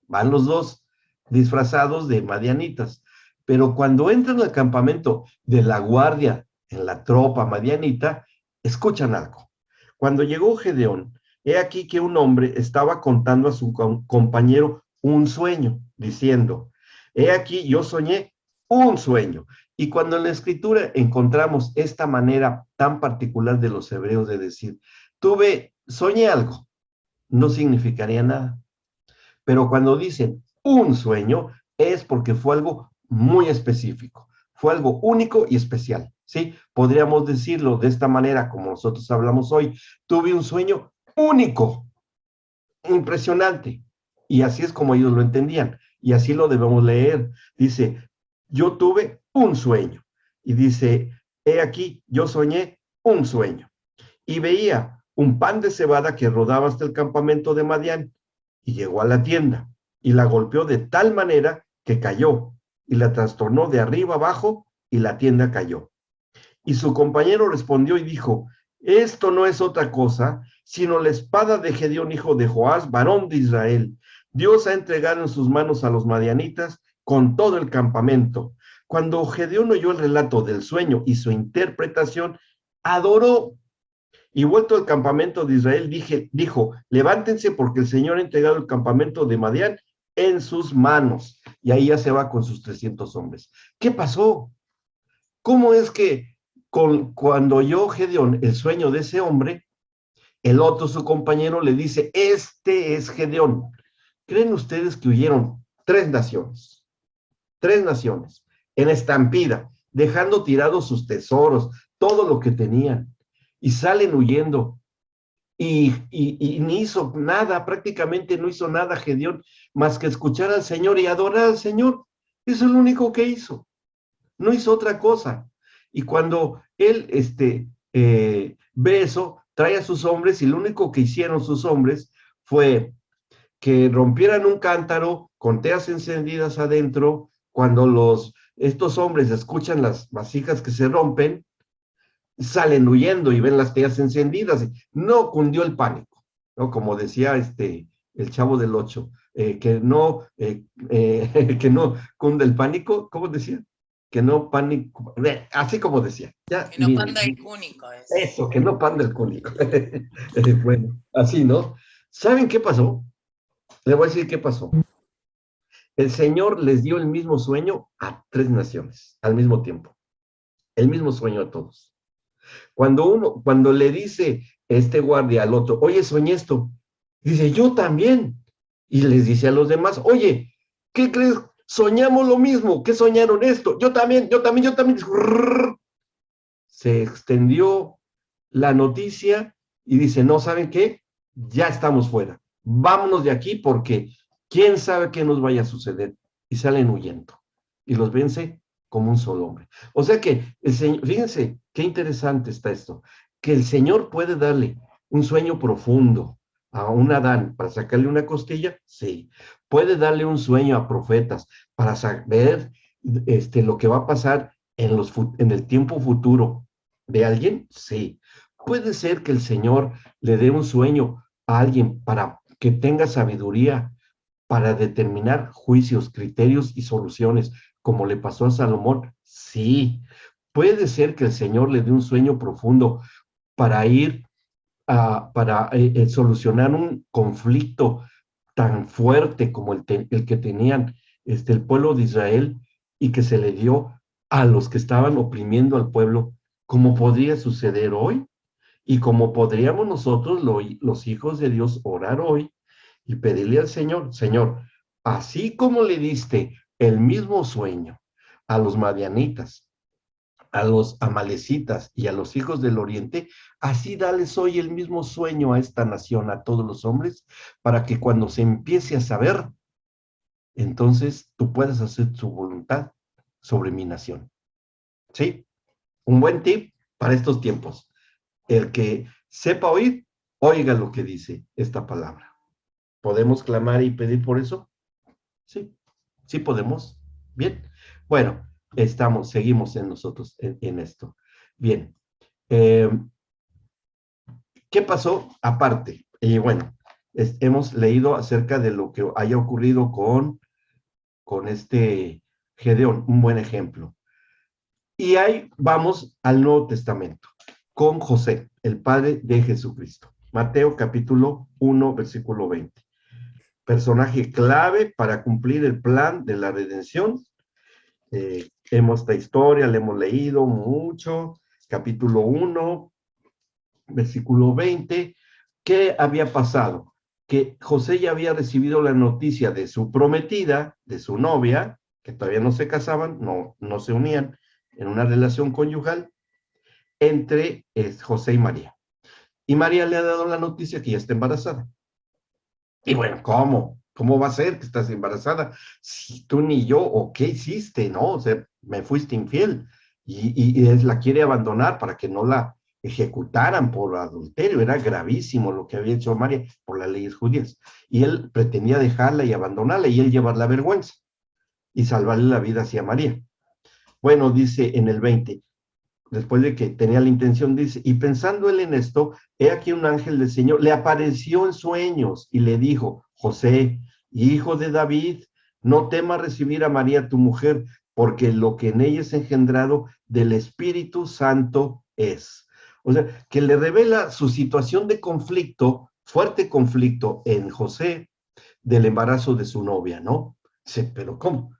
Van los dos disfrazados de madianitas. Pero cuando entran al campamento de la guardia en la tropa madianita, escuchan algo. Cuando llegó Gedeón, he aquí que un hombre estaba contando a su compañero un sueño, diciendo, he aquí yo soñé un sueño. Y cuando en la escritura encontramos esta manera tan particular de los hebreos de decir, soñé algo, no significaría nada. Pero cuando dicen un sueño, es porque fue algo muy específico, fue algo único y especial, ¿sí? Podríamos decirlo de esta manera, como nosotros hablamos hoy, tuve un sueño único, impresionante, y así es como ellos lo entendían, y así lo debemos leer. Dice, yo tuve un sueño, y dice, he aquí, yo soñé un sueño, y veía un pan de cebada que rodaba hasta el campamento de Madián, y llegó a la tienda, y la golpeó de tal manera que cayó, y la trastornó de arriba abajo, y la tienda cayó. Y su compañero respondió y dijo, esto no es otra cosa, sino la espada de Gedeón, hijo de Joás, varón de Israel. Dios ha entregado en sus manos a los madianitas con todo el campamento. Cuando Gedeón oyó el relato del sueño y su interpretación, adoró. Y vuelto al campamento de Israel, dijo, levántense porque el Señor ha entregado el campamento de Madián en sus manos. Y ahí ya se va con sus 300 hombres. ¿Qué pasó? ¿Cómo es que cuando oyó Gedeón el sueño de ese hombre, el otro, su compañero, le dice, este es Gedeón? ¿Creen ustedes que huyeron 3 naciones? 3 naciones, en estampida, dejando tirados sus tesoros, todo lo que tenían, y salen huyendo, y ni hizo nada, prácticamente no hizo nada Gedeón, más que escuchar al Señor y adorar al Señor. Eso es lo único que hizo, no hizo otra cosa. Y cuando él ve eso, trae a sus hombres, y lo único que hicieron sus hombres fue que rompieran un cántaro con teas encendidas adentro. Cuando estos hombres escuchan las vasijas que se rompen, salen huyendo y ven las teas encendidas. No cundió el pánico, ¿no? Como decía el Chavo del Ocho, que no cunde el pánico. ¿Cómo decía? Que no pánico, así como decía. Ya, que no panda el cúnico. Eso, que no panda el cúnico. Bueno, así, ¿no? ¿Saben qué pasó? Le voy a decir qué pasó. El Señor les dio el mismo sueño a 3 naciones al mismo tiempo. El mismo sueño a todos. Cuando le dice este guardia al otro, oye, soñé esto, dice, yo también. Y les dice a los demás, oye, ¿qué crees? Soñamos lo mismo. ¿Qué soñaron esto? Yo también, yo también, yo también. Se extendió la noticia y dice, no, ¿saben qué? Ya estamos fuera. Vámonos de aquí porque quién sabe qué nos vaya a suceder. Y salen huyendo. Y los vence como un solo hombre. O sea que el Señor, fíjense qué interesante está esto, que el Señor puede darle un sueño profundo a un Adán para sacarle una costilla, sí. Puede darle un sueño a profetas para saber lo que va a pasar en el tiempo futuro de alguien, sí. Puede ser que el Señor le dé un sueño a alguien para que tenga sabiduría para determinar juicios, criterios y soluciones, como le pasó a Salomón, sí. Puede ser que el Señor le dé un sueño profundo para para solucionar un conflicto tan fuerte como el que tenían el pueblo de Israel, y que se le dio a los que estaban oprimiendo al pueblo, como podría suceder hoy, y como podríamos nosotros, los hijos de Dios, orar hoy y pedirle al Señor, Señor, así como le diste el mismo sueño a los madianitas, a los amalecitas y a los hijos del oriente, así dales hoy el mismo sueño a esta nación, a todos los hombres, para que cuando se empiece a saber, entonces tú puedas hacer su voluntad sobre mi nación. ¿Sí? Un buen tip para estos tiempos. El que sepa oír, oiga lo que dice esta palabra. ¿Podemos clamar y pedir por eso? Sí, sí podemos. Bien. Bueno, seguimos en nosotros en esto. Bien. ¿Qué pasó aparte? Y bueno, hemos leído acerca de lo que haya ocurrido con Gedeón, un buen ejemplo. Y ahí vamos al Nuevo Testamento, con José, el padre de Jesucristo. Mateo capítulo 1, versículo 20. Personaje clave para cumplir el plan de la redención. Esta historia, la hemos leído mucho. Capítulo 1, versículo 20, ¿qué había pasado? Que José ya había recibido la noticia de su prometida, de su novia, que todavía no se casaban, no se unían en una relación conyugal entre José y María. Y María le ha dado la noticia que ya está embarazada. Y bueno, ¿cómo? ¿Cómo va a ser que estás embarazada? Si tú ni yo, ¿o qué hiciste? ¿No? O sea, me fuiste infiel. Y él la quiere abandonar para que no la ejecutaran por adulterio. Era gravísimo lo que había hecho María por las leyes judías. Y él pretendía dejarla y abandonarla y él llevar la vergüenza y salvarle la vida hacia María. Bueno, dice en el 20, después de que tenía la intención, dice, y pensando él en esto, he aquí un ángel del Señor le apareció en sueños y le dijo, José, hijo de David, no temas recibir a María tu mujer, porque lo que en ella es engendrado del Espíritu Santo es. O sea, que le revela su situación de conflicto, fuerte conflicto en José, del embarazo de su novia, ¿no? Dice, pero ¿cómo?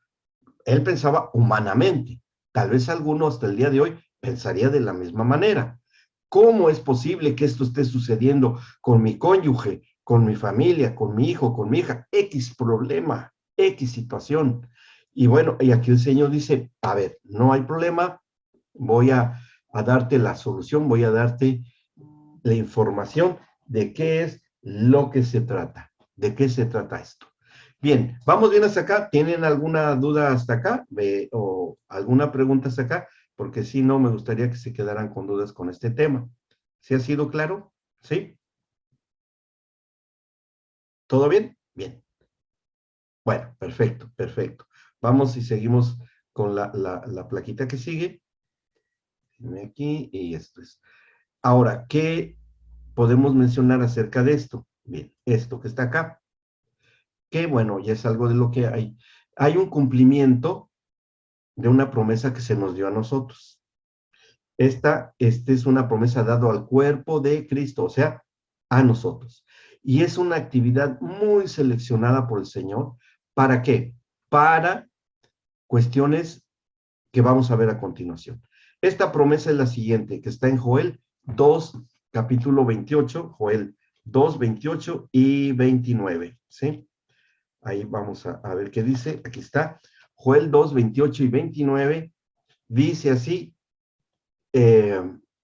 Él pensaba humanamente. Tal vez alguno hasta el día de hoy pensaría de la misma manera. ¿Cómo es posible que esto esté sucediendo con mi cónyuge, con mi familia, con mi hijo, con mi hija? X problema, X situación. Y bueno, y aquí el Señor dice, a ver, no hay problema, voy a darte la solución, voy a darte la información de qué es lo que se trata, de qué se trata esto. Bien, vamos bien hasta acá. ¿Tienen alguna duda hasta acá? ¿O alguna pregunta hasta acá? Porque si no, me gustaría que se quedaran con dudas con este tema. ¿Sí ha sido claro? ¿Sí? ¿Todo bien? Bien. Bueno, perfecto, perfecto. Vamos y seguimos con la plaquita que sigue. Aquí y esto es. Ahora, ¿qué podemos mencionar acerca de esto? Bien, esto que está acá. Que bueno, ya es algo de lo que hay. Hay un cumplimiento de una promesa que se nos dio a nosotros. Esta es una promesa dada al cuerpo de Cristo, o sea, a nosotros. Y es una actividad muy seleccionada por el Señor. ¿Para qué? Para cuestiones que vamos a ver a continuación. Esta promesa es la siguiente, que está en Joel 2, capítulo 28, Joel 2, 28 y 29, ¿sí? Ahí vamos a ver qué dice. Aquí está. Joel 2, 28 y 29 dice así, eh,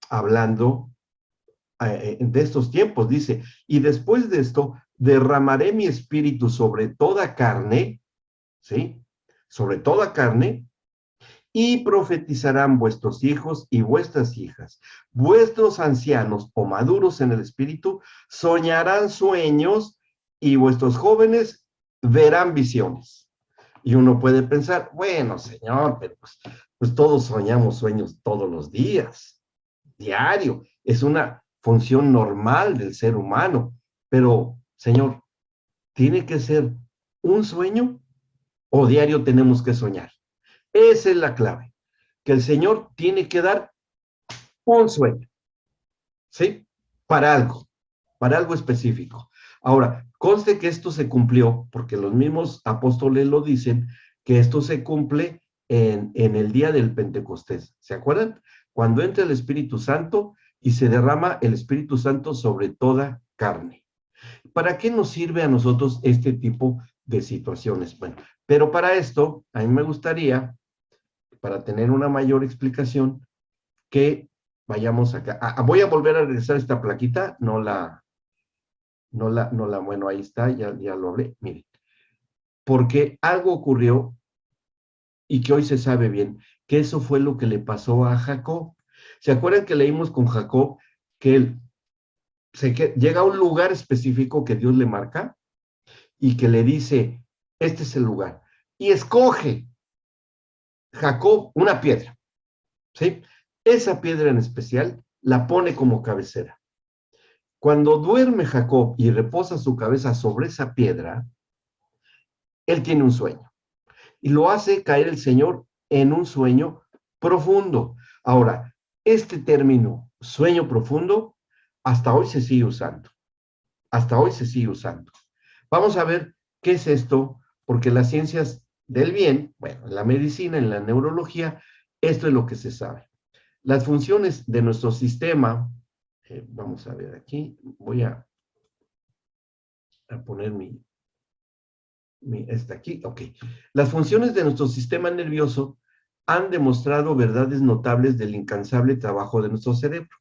hablando de estos tiempos, dice, y después de esto derramaré mi espíritu sobre toda carne, ¿sí? Sobre toda carne, y profetizarán vuestros hijos y vuestras hijas. Vuestros ancianos o maduros en el espíritu soñarán sueños y vuestros jóvenes verán visiones. Y uno puede pensar, bueno, Señor, pero pues todos soñamos sueños todos los días, diario. Es una función normal del ser humano. Pero, Señor, ¿tiene que ser un sueño o diario tenemos que soñar? Esa es la clave, que el Señor tiene que dar un sueño, ¿sí? Para algo específico. Ahora, conste que esto se cumplió, porque los mismos apóstoles lo dicen, que esto se cumple en el día del Pentecostés. ¿Se acuerdan? Cuando entra el Espíritu Santo y se derrama el Espíritu Santo sobre toda carne. ¿Para qué nos sirve a nosotros este tipo de situaciones? Bueno, pero para esto, a mí me gustaría, para tener una mayor explicación, que vayamos acá. Voy a volver a regresar esta plaquita, bueno, ahí está, ya lo hablé, miren. Porque algo ocurrió y que hoy se sabe bien, que eso fue lo que le pasó a Jacob. ¿Se acuerdan que leímos con Jacob que él llega a un lugar específico que Dios le marca y que le dice, este es el lugar? Y escoge Jacob una piedra, ¿sí? Esa piedra en especial la pone como cabecera. Cuando duerme Jacob y reposa su cabeza sobre esa piedra, él tiene un sueño y lo hace caer el Señor en un sueño profundo. Ahora, este término, sueño profundo, hasta hoy se sigue usando. Hasta hoy se sigue usando. Vamos a ver qué es esto, porque las ciencias del bien, bueno, en la medicina, en la neurología, esto es lo que se sabe. Las funciones de nuestro sistema Vamos a ver aquí, voy a poner esta aquí, ok. Las funciones de nuestro sistema nervioso han demostrado verdades notables del incansable trabajo de nuestro cerebro.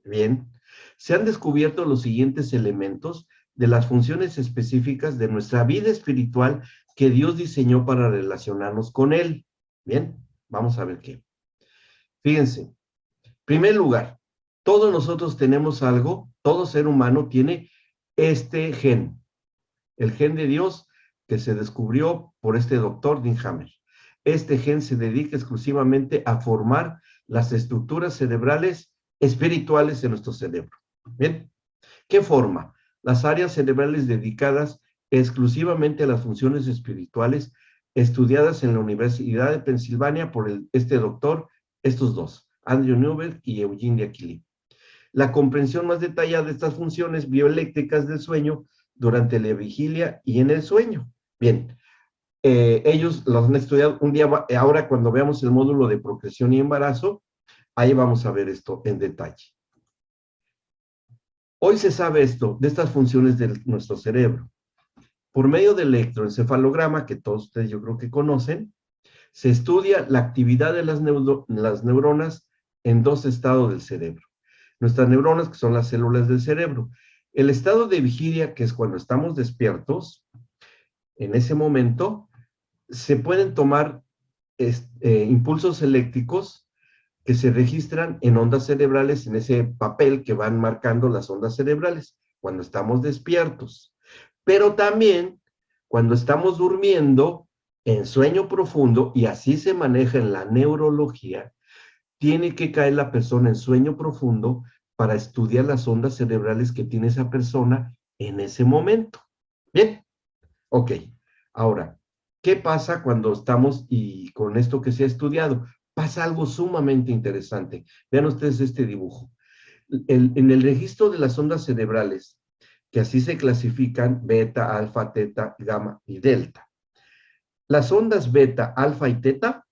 Bien, se han descubierto los siguientes elementos de las funciones específicas de nuestra vida espiritual que Dios diseñó para relacionarnos con Él. Bien, vamos a ver qué. Fíjense, en primer lugar, todos nosotros tenemos algo, todo ser humano tiene este gen, el gen de Dios que se descubrió por este doctor Dean Hammer. Este gen se dedica exclusivamente a formar las estructuras cerebrales espirituales de nuestro cerebro. Bien, ¿qué forma? Las áreas cerebrales dedicadas exclusivamente a las funciones espirituales estudiadas en la Universidad de Pensilvania por este doctor, estos dos, Andrew Newberg y Eugene de Aquili. La comprensión más detallada de estas funciones bioeléctricas del sueño durante la vigilia y en el sueño. Bien, ellos los han estudiado un día, ahora cuando veamos el módulo de procreación y embarazo, ahí vamos a ver esto en detalle. Hoy se sabe esto, de estas funciones de nuestro cerebro. Por medio del electroencefalograma, que todos ustedes yo creo que conocen, se estudia la actividad de las neuronas en dos estados del cerebro. Nuestras neuronas, que son las células del cerebro. El estado de vigilia, que es cuando estamos despiertos, en ese momento, se pueden tomar impulsos eléctricos que se registran en ondas cerebrales, en ese papel que van marcando las ondas cerebrales, cuando estamos despiertos. Pero también cuando estamos durmiendo, en sueño profundo, y así se maneja en la neurología, tiene que caer la persona en sueño profundo para estudiar las ondas cerebrales que tiene esa persona en ese momento. Bien, ok. Ahora, ¿qué pasa cuando estamos y con esto que se ha estudiado? Pasa algo sumamente interesante. Vean ustedes este dibujo. En el registro de las ondas cerebrales, que así se clasifican, beta, alfa, teta, gamma y delta. Las ondas beta, alfa y teta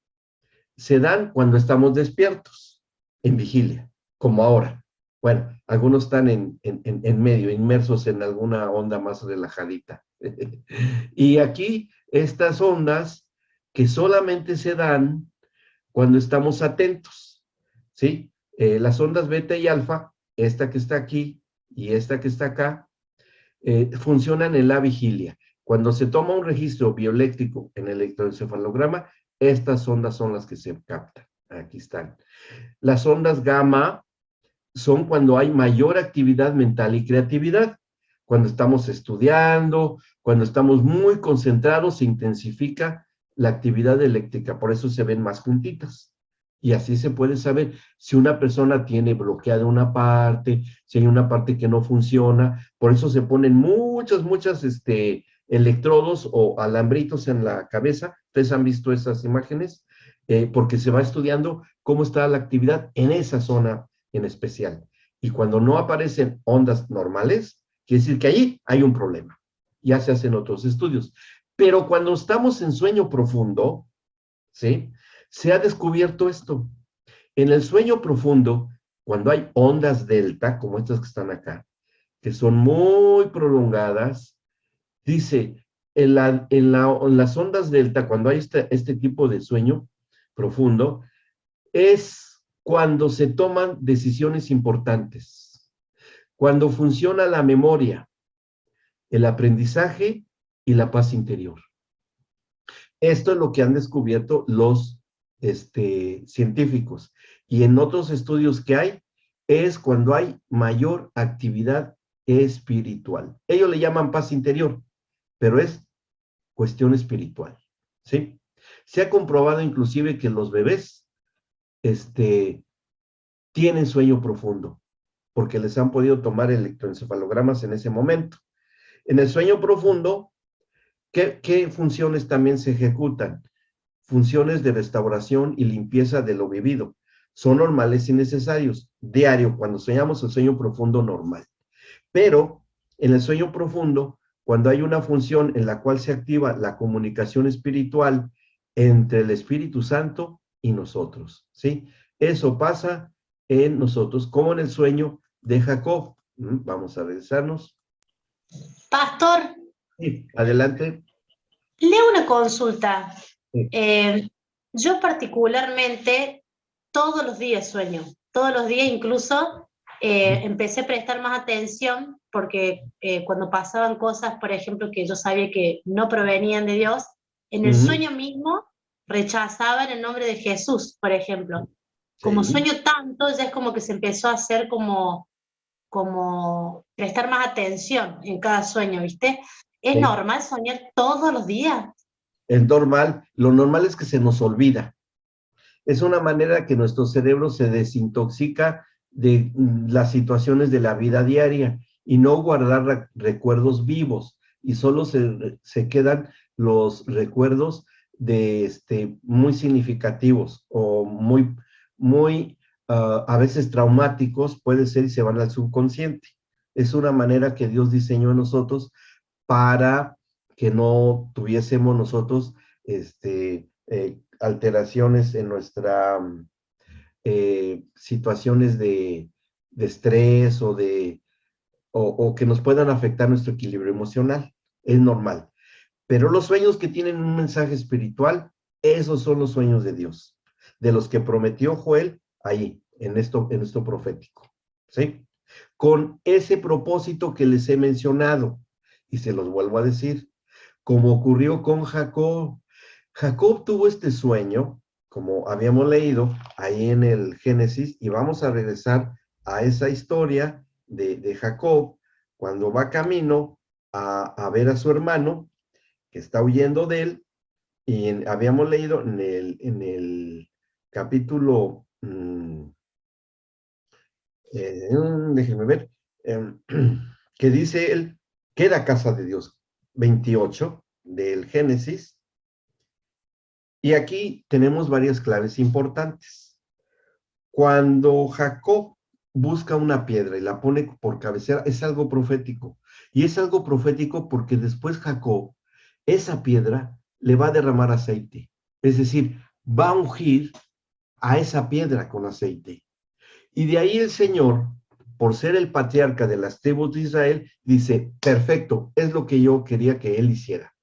se dan cuando estamos despiertos, en vigilia, como ahora. Bueno, algunos están en medio, inmersos en alguna onda más relajadita. Y aquí, estas ondas que solamente se dan cuando estamos atentos, ¿sí? Las ondas beta y alfa, esta que está aquí y esta que está acá, funcionan en la vigilia. Cuando se toma un registro bioeléctrico en el electroencefalograma, estas ondas son las que se captan. Aquí están. Las ondas gamma son cuando hay mayor actividad mental y creatividad. Cuando estamos estudiando, cuando estamos muy concentrados, se intensifica la actividad eléctrica. Por eso se ven más juntitas. Y así se puede saber si una persona tiene bloqueada una parte, si hay una parte que no funciona. Por eso se ponen muchos electrodos o alambritos en la cabeza. ¿Ustedes han visto esas imágenes? Porque se va estudiando cómo está la actividad en esa zona en especial. Y cuando no aparecen ondas normales, quiere decir que ahí hay un problema. Ya se hacen otros estudios. Pero cuando estamos en sueño profundo, ¿sí? Se ha descubierto esto. En el sueño profundo, cuando hay ondas delta, como estas que están acá, que son muy prolongadas, dice, en las ondas delta, cuando hay este tipo de sueño profundo, es cuando se toman decisiones importantes, cuando funciona la memoria, el aprendizaje y la paz interior. Esto es lo que han descubierto los científicos. Y en otros estudios que hay, es cuando hay mayor actividad espiritual. Ellos le llaman paz interior, pero es cuestión espiritual, ¿sí? Se ha comprobado inclusive que los bebés tienen sueño profundo, porque les han podido tomar electroencefalogramas en ese momento. En el sueño profundo, ¿qué funciones también se ejecutan? Funciones de restauración y limpieza de lo vivido. Son normales y necesarios, diario, cuando soñamos el sueño profundo normal. Pero en el sueño profundo, cuando hay una función en la cual se activa la comunicación espiritual entre el Espíritu Santo y nosotros, ¿sí? Eso pasa en nosotros, como en el sueño de Jacob. Vamos a regresarnos. Pastor, Sí, adelante. leo una consulta. Sí. Yo particularmente todos los días sueño, todos los días incluso empecé a prestar más atención porque cuando pasaban cosas, por ejemplo, que yo sabía que no provenían de Dios, en el sueño mismo rechazaban el nombre de Jesús, por ejemplo. Como Sí. sueño tanto, ya es como que se empezó a hacer como prestar más atención en cada sueño, ¿viste? ¿Es Sí. normal soñar todos los días? Es normal. Lo normal es que se nos olvida. Es una manera que nuestro cerebro se desintoxica de las situaciones de la vida diaria y no guardar recuerdos vivos, y solo se quedan los recuerdos de muy significativos o muy a veces traumáticos, puede ser, y se van al subconsciente. Es una manera que Dios diseñó en nosotros para que no tuviésemos nosotros alteraciones en nuestra situaciones de estrés o que nos puedan afectar nuestro equilibrio emocional. Es normal. Pero los sueños que tienen un mensaje espiritual, esos son los sueños de Dios, de los que prometió Joel ahí, en esto profético. ¿Sí? Con ese propósito que les he mencionado, y se los vuelvo a decir, como ocurrió con Jacob. Jacob tuvo este sueño, como habíamos leído ahí en el Génesis, y vamos a regresar a esa historia de Jacob, cuando va camino a ver a su hermano, que está huyendo de él, y habíamos leído en el capítulo, déjenme ver, que dice él, que era casa de Dios, 28 del Génesis. Y aquí tenemos varias claves importantes. Cuando Jacob busca una piedra y la pone por cabecera, es algo profético. Y es algo profético porque después Jacob, esa piedra, le va a derramar aceite. Es decir, va a ungir a esa piedra con aceite. Y de ahí el Señor, por ser el patriarca de las tribus de Israel, dice, perfecto, es lo que yo quería que él hiciera.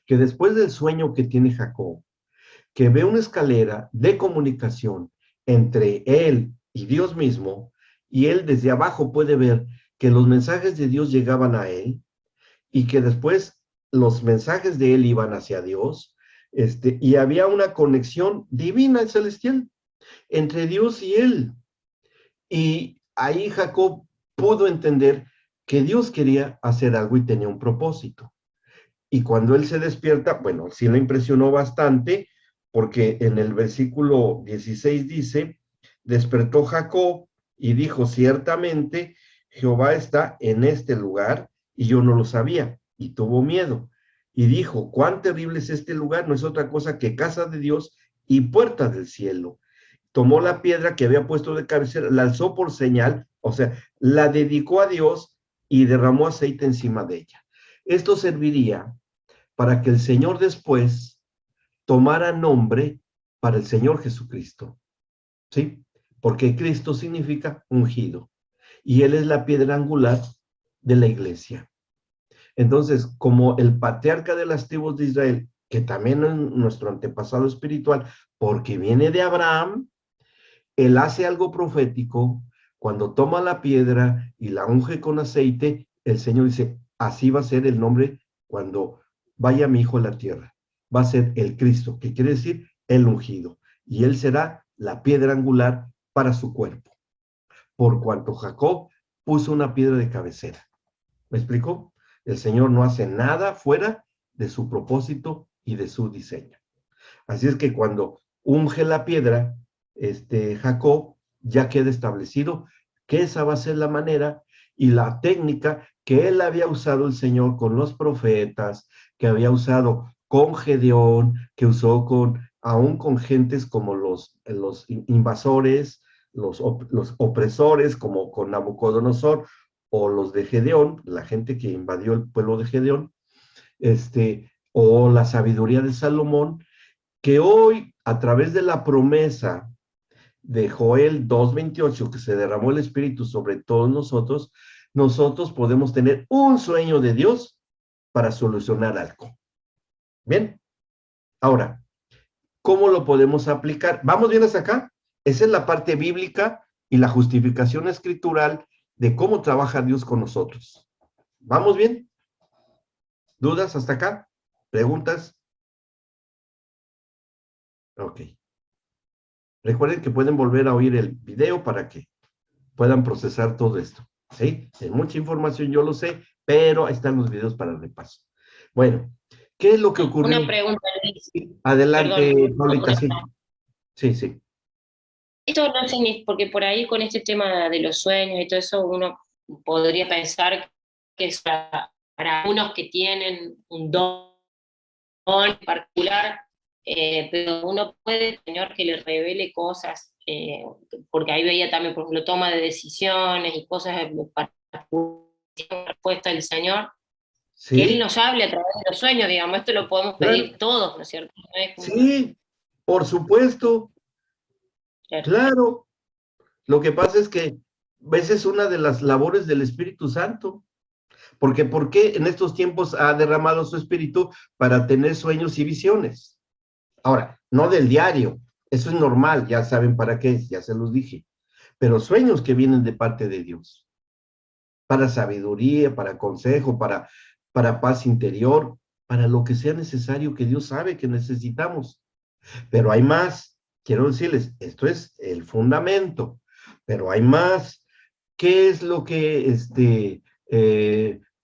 Que después del sueño que tiene Jacob, que ve una escalera de comunicación entre él y Dios mismo, y él desde abajo puede ver que los mensajes de Dios llegaban a él, y que después los mensajes de él iban hacia Dios, y había una conexión divina y celestial entre Dios y él. Y ahí Jacob pudo entender que Dios quería hacer algo y tenía un propósito. Y cuando él se despierta, bueno, sí le impresionó bastante, porque en el versículo 16 dice, despertó Jacob y dijo, ciertamente Jehová está en este lugar y yo no lo sabía, y tuvo miedo. Y dijo, cuán terrible es este lugar, no es otra cosa que casa de Dios y puerta del cielo. Tomó la piedra que había puesto de cabecera, la alzó por señal, o sea, la dedicó a Dios y derramó aceite encima de ella. Esto serviría para que el Señor después tomara nombre para el Señor Jesucristo, ¿sí? Porque Cristo significa ungido, y Él es la piedra angular de la iglesia. Entonces, como el patriarca de las tribus de Israel, que también es nuestro antepasado espiritual, porque viene de Abraham, Él hace algo profético. Cuando toma la piedra y la unge con aceite, el Señor dice, así va a ser el nombre cuando vaya mi hijo a la tierra. Va a ser el Cristo, que quiere decir el ungido. Y él será la piedra angular para su cuerpo. Por cuanto Jacob puso una piedra de cabecera. ¿Me explico? El Señor no hace nada fuera de su propósito y de su diseño. Así es que cuando unge la piedra, Jacob, ya queda establecido que esa va a ser la manera y la técnica que él había usado el Señor con los profetas, que había usado con Gedeón, que usó aún con gentes como los invasores, los opresores, como con Nabucodonosor, o los de Gedeón, la gente que invadió el pueblo de Gedeón, o la sabiduría de Salomón, que hoy, a través de la promesa de Joel 2:28, que se derramó el Espíritu sobre todos nosotros, nosotros podemos tener un sueño de Dios para solucionar algo. Bien, ahora, ¿cómo lo podemos aplicar? ¿Vamos bien hasta acá? Esa es la parte bíblica y la justificación escritural de cómo trabaja Dios con nosotros. ¿Vamos bien? ¿Dudas hasta acá? ¿Preguntas? Ok. Recuerden que pueden volver a oír el video para que puedan procesar todo esto. ¿Sí? Es mucha información, yo lo sé, pero ahí están los videos para el repaso. Bueno, ¿qué es lo que ocurrió? Una pregunta, Luis. Adelante, Perdón, Paulita, sí. Sí, sí. Esto no significa, porque por ahí con este tema de los sueños y todo eso, uno podría pensar que es para unos que tienen un don en particular, pero uno puede, Señor, que le revele cosas, porque ahí veía también, por ejemplo, toma de decisiones y cosas para respuesta del Señor, que Él Sí, nos hable a través de los sueños, digamos, esto lo podemos claro. pedir todos, ¿no es cierto? No es como- Sí, por supuesto, claro. claro. Lo que pasa es que a veces una de las labores del Espíritu Santo, porque ¿por qué en estos tiempos ha derramado su Espíritu para tener sueños y visiones? Ahora, no del diario, eso es normal, ya saben para qué es, ya se los dije, pero sueños que vienen de parte de Dios, para sabiduría, para consejo, para paz interior, para lo que sea necesario que Dios sabe que necesitamos. Pero hay más, quiero decirles, esto es el fundamento, pero hay más. ¿Qué es lo que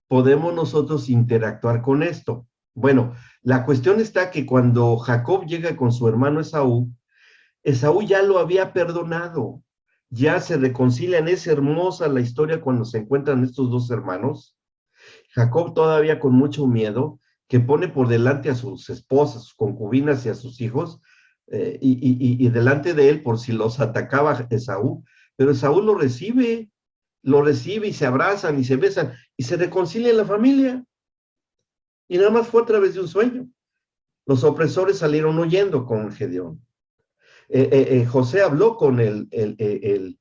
podemos nosotros interactuar con esto? Bueno, la cuestión está que cuando Jacob llega con su hermano Esaú, Esaú ya lo había perdonado, ya se reconcilian, es hermosa la historia cuando se encuentran estos dos hermanos. Jacob todavía con mucho miedo, que pone por delante a sus esposas, sus concubinas y a sus hijos, y delante de él por si los atacaba Esaú, pero Esaú lo recibe y se abrazan y se besan y se reconcilia en la familia. Y nada más fue a través de un sueño. Los opresores salieron huyendo con Gedeón. José habló con el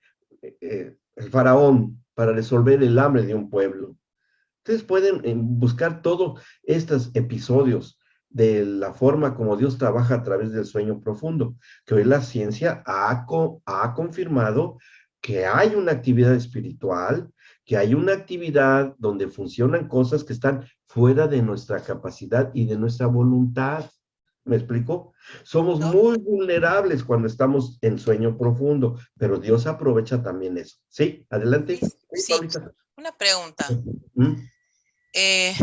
faraón para resolver el hambre de un pueblo. Ustedes pueden buscar todos estos episodios de la forma como Dios trabaja a través del sueño profundo, que hoy la ciencia ha confirmado que hay una actividad espiritual, que hay una actividad donde funcionan cosas que están fuera de nuestra capacidad y de nuestra voluntad. ¿Me explico? Somos muy vulnerables cuando estamos en sueño profundo, pero Dios aprovecha también eso. ¿Sí? Adelante. Sí, una pregunta. ¿Mm?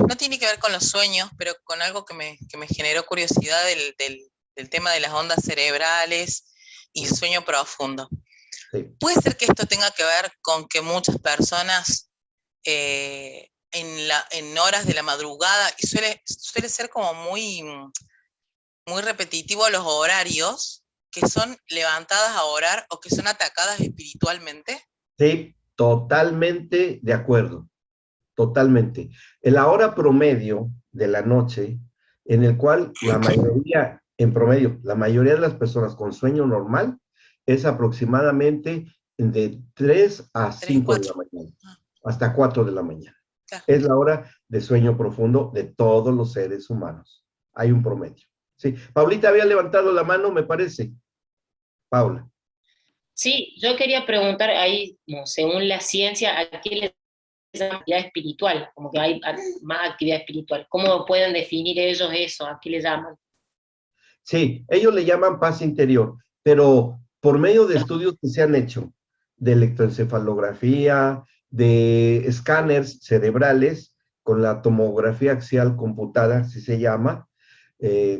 No tiene que ver con los sueños, pero con algo que me generó curiosidad del tema de las ondas cerebrales y sueño profundo. Sí. ¿Puede ser que esto tenga que ver con que muchas personas en horas de la madrugada, y suele ser como muy repetitivo los horarios, que son levantadas a orar o que son atacadas espiritualmente? Sí, totalmente de acuerdo, totalmente. En la hora promedio de la noche, en el cual la mayoría, en promedio, la mayoría de las personas con sueño normal es aproximadamente de 3 a 5 de la mañana, hasta 4 de la mañana. Claro. Es la hora de sueño profundo de todos los seres humanos. Hay un promedio. Sí, Paulita había levantado la mano, me parece. Paula. Sí, yo quería preguntar ahí, como según la ciencia, ¿a qué le llama actividad espiritual? Como que hay más actividad espiritual. ¿Cómo pueden definir ellos eso? ¿A qué le llaman? Sí, ellos le llaman paz interior, pero por medio de estudios que se han hecho, de electroencefalografía, de escáneres cerebrales, con la tomografía axial computada, así se llama,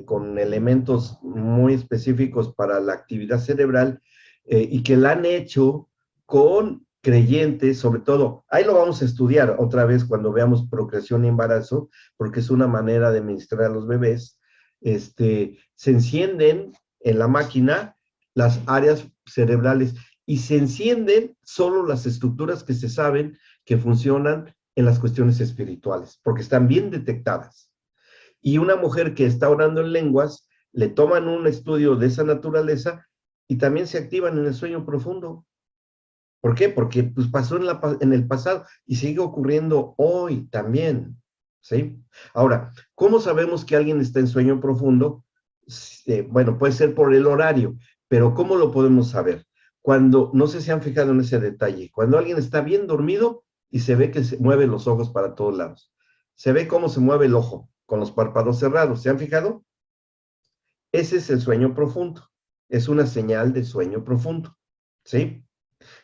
con elementos muy específicos para la actividad cerebral, y que la han hecho con creyentes, sobre todo, ahí lo vamos a estudiar otra vez cuando veamos procreación y embarazo, porque es una manera de ministrar a los bebés. Se encienden en la máquina las áreas cerebrales y se encienden solo las estructuras que se saben que funcionan en las cuestiones espirituales, porque están bien detectadas. Y una mujer que está orando en lenguas, le toman un estudio de esa naturaleza y también se activan en el sueño profundo. ¿Por qué? Porque pues, pasó en el pasado y sigue ocurriendo hoy también, ¿sí? Ahora, ¿cómo sabemos que alguien está en sueño profundo? Bueno, puede ser por el horario, pero ¿cómo lo podemos saber? Cuando, no sé si han fijado en ese detalle, cuando alguien está bien dormido y se ve que se mueve los ojos para todos lados. Se ve cómo se mueve el ojo con los párpados cerrados. ¿Se han fijado? Ese es el sueño profundo. Es una señal de sueño profundo, ¿sí?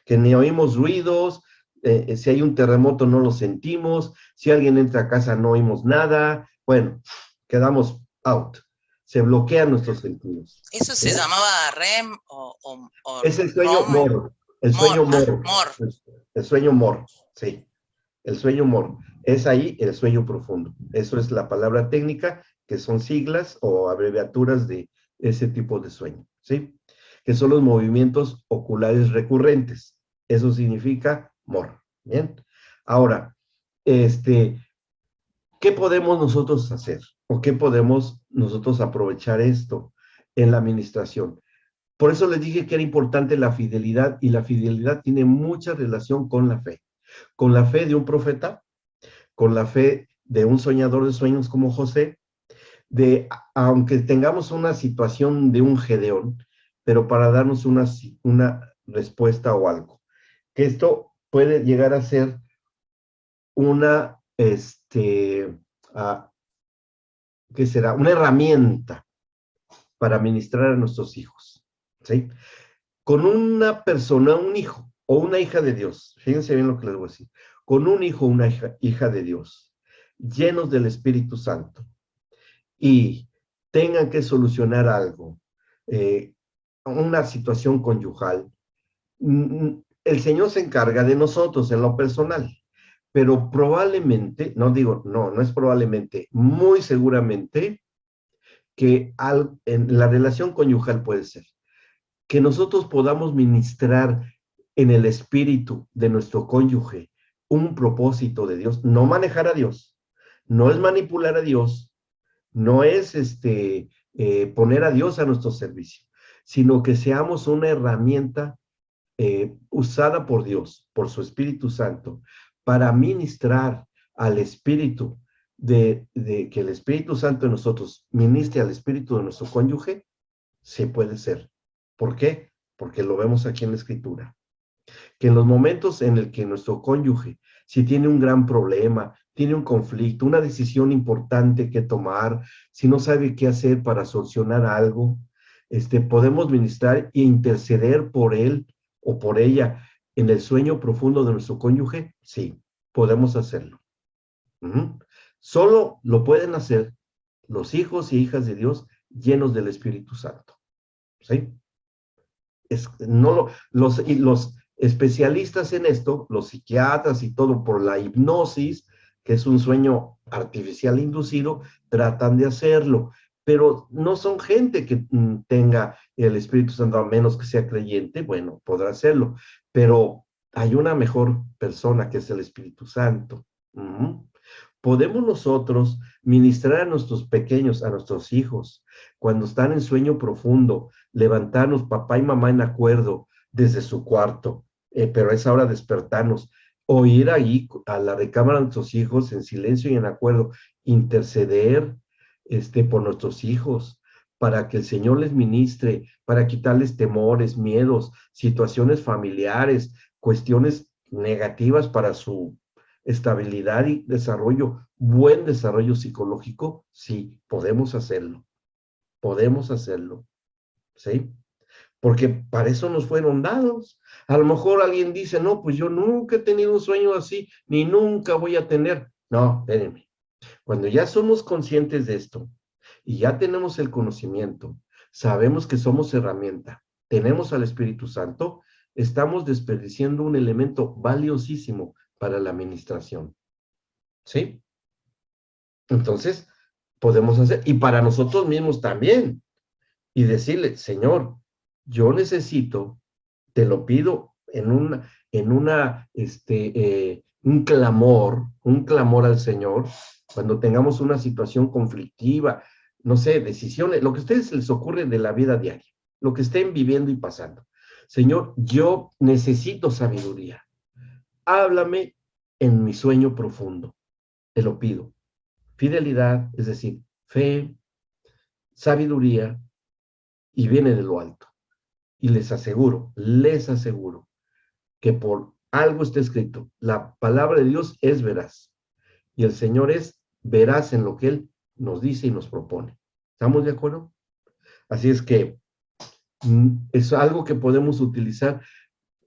Que ni oímos ruidos, si hay un terremoto no lo sentimos, si alguien entra a casa no oímos nada, bueno, quedamos out, se bloquean nuestros sentidos. ¿Eso se llamaba REM o Es el sueño ROM? MOR, el sueño MOR, MOR. el sueño MOR, sí, el sueño MOR, es ahí el sueño profundo, eso es la palabra técnica, que son siglas o abreviaturas de ese tipo de sueño, ¿sí? Que son los movimientos oculares recurrentes. Eso significa MOR. Bien. Ahora, ¿qué podemos nosotros hacer? ¿O qué podemos nosotros aprovechar esto en la administración? Por eso les dije que era importante la fidelidad, y la fidelidad tiene mucha relación con la fe. Con la fe de un profeta, con la fe de un soñador de sueños como José, aunque tengamos una situación de un Gedeón, pero para darnos una respuesta o algo. Que esto puede llegar a ser una, ¿qué será? Una herramienta para ministrar a nuestros hijos, ¿sí? Con una persona, un hijo o una hija de Dios, fíjense bien lo que les voy a decir, con un hijo o una hija de Dios, llenos del Espíritu Santo, y tengan que solucionar algo, una situación conyugal, el Señor se encarga de nosotros en lo personal, pero probablemente, no es probablemente, muy seguramente que en la relación conyugal puede ser, que nosotros podamos ministrar en el espíritu de nuestro cónyuge un propósito de Dios, no manejar a Dios, no es manipular a Dios, no es poner a Dios a nuestro servicio, sino que seamos una herramienta usada por Dios, por su Espíritu Santo, para ministrar al Espíritu, de que el Espíritu Santo en nosotros ministre al Espíritu de nuestro cónyuge, se puede ser. ¿Por qué? Porque lo vemos aquí en la Escritura. Que en los momentos en el que nuestro cónyuge, si tiene un gran problema, tiene un conflicto, una decisión importante que tomar, si no sabe qué hacer para solucionar algo, podemos ministrar e interceder por él o por ella en el sueño profundo de nuestro cónyuge. Sí, podemos hacerlo. Solo lo pueden hacer los hijos y hijas de Dios llenos del Espíritu Santo. ¿Sí? Los especialistas en esto, los psiquiatras y todo, por la hipnosis, que es un sueño artificial inducido, tratan de hacerlo, pero no son gente que tenga el Espíritu Santo, a menos que sea creyente. Bueno, podrá hacerlo, pero hay una mejor persona que es el Espíritu Santo. Podemos nosotros ministrar a nuestros pequeños, a nuestros hijos, cuando están en sueño profundo, levantarnos papá y mamá en acuerdo desde su cuarto, pero a esa hora despertarnos, o ir ahí a la recámara de nuestros hijos en silencio y en acuerdo, interceder por nuestros hijos, para que el Señor les ministre, para quitarles temores, miedos, situaciones familiares, cuestiones negativas para su estabilidad y desarrollo, buen desarrollo psicológico. Sí, podemos hacerlo, ¿sí? Porque para eso nos fueron dados. A lo mejor alguien dice, no, pues yo nunca he tenido un sueño así, ni nunca voy a tener. No, espérenme. Cuando ya somos conscientes de esto y ya tenemos el conocimiento, sabemos que somos herramienta, tenemos al Espíritu Santo, estamos desperdiciando un elemento valiosísimo para la administración. ¿Sí? Entonces, podemos hacer, y para nosotros mismos también, y decirle, Señor, yo necesito, te lo pido un clamor al Señor, cuando tengamos una situación conflictiva, no sé, decisiones, lo que a ustedes les ocurre de la vida diaria, lo que estén viviendo y pasando. Señor, yo necesito sabiduría. Háblame en mi sueño profundo. Te lo pido. Fidelidad, es decir, fe, sabiduría, y viene de lo alto. Y les aseguro que por algo está escrito. La palabra de Dios es veraz. Y el Señor es veraz en lo que Él nos dice y nos propone. ¿Estamos de acuerdo? Así es que es algo que podemos utilizar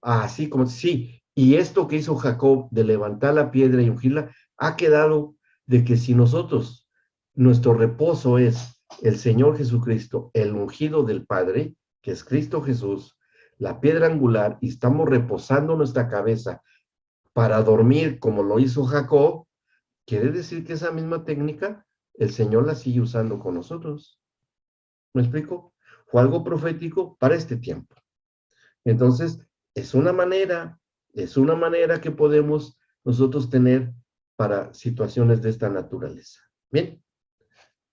así como, sí, y esto que hizo Jacob de levantar la piedra y ungirla, ha quedado de que si nosotros, nuestro reposo es el Señor Jesucristo, el ungido del Padre, que es Cristo Jesús, la piedra angular, y estamos reposando nuestra cabeza para dormir como lo hizo Jacob, quiere decir que esa misma técnica el Señor la sigue usando con nosotros. ¿Me explico? Fue algo profético para este tiempo. Entonces, es una manera que podemos nosotros tener para situaciones de esta naturaleza. Bien,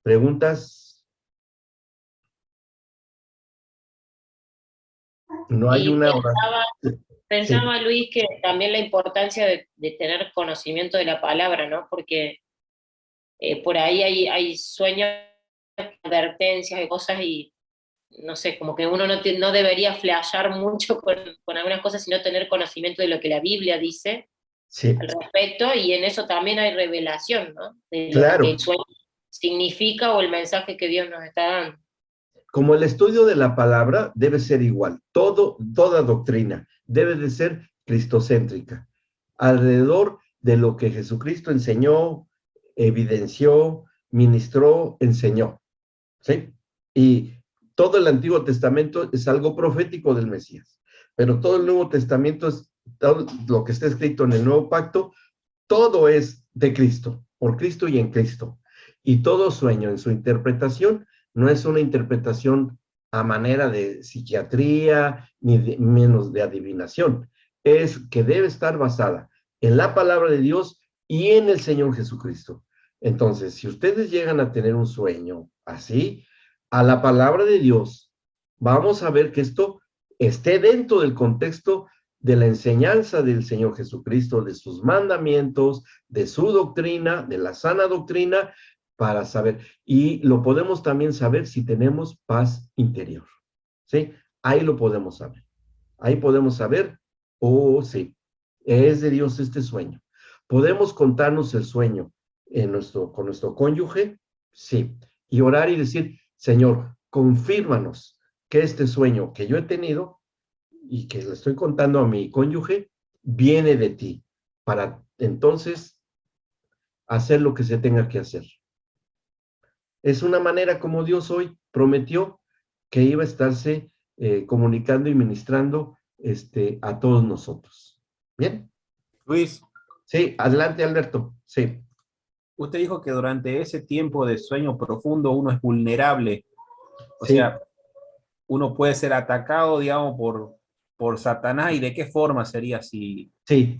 ¿preguntas? No hay Y una pensaba, Luis, que también la importancia de tener conocimiento de la palabra, ¿no? Porque por ahí hay sueños, advertencias de cosas y no sé, como que uno no debería flashear mucho con algunas cosas, sino tener conocimiento de lo que la Biblia dice Sí, al respecto, y en eso también hay revelación, ¿no? De lo claro. que el sueño significa o el mensaje que Dios nos está dando. Como el estudio de la palabra debe ser igual, toda doctrina debe de ser cristocéntrica, alrededor de lo que Jesucristo enseñó, evidenció, ministró, enseñó, ¿sí? Y todo el Antiguo Testamento es algo profético del Mesías, pero todo el Nuevo Testamento es todo lo que está escrito en el Nuevo Pacto, todo es de Cristo, por Cristo y en Cristo. Y todo sueño en su interpretación no es una interpretación a manera de psiquiatría, ni menos de adivinación. Es que debe estar basada en la palabra de Dios y en el Señor Jesucristo. Entonces, si ustedes llegan a tener un sueño así, a la palabra de Dios, vamos a ver que esto esté dentro del contexto de la enseñanza del Señor Jesucristo, de sus mandamientos, de su doctrina, de la sana doctrina, para saber. Y lo podemos también saber si tenemos paz interior. ¿Sí? Ahí lo podemos saber. Ahí podemos saber, oh, sí, es de Dios este sueño. ¿Podemos contarnos el sueño con nuestro cónyuge? Sí. Y orar y decir, Señor, confírmanos que este sueño que yo he tenido y que le estoy contando a mi cónyuge, viene de ti, para entonces hacer lo que se tenga que hacer. Es una manera como Dios hoy prometió que iba a estarse comunicando y ministrando a todos nosotros. ¿Bien? Luis, Sí, adelante, Alberto. Sí. usted dijo que durante ese tiempo de sueño profundo uno es vulnerable. O Sí. sea, uno puede ser atacado, digamos, por Satanás. ¿Y de qué forma sería si? Sí.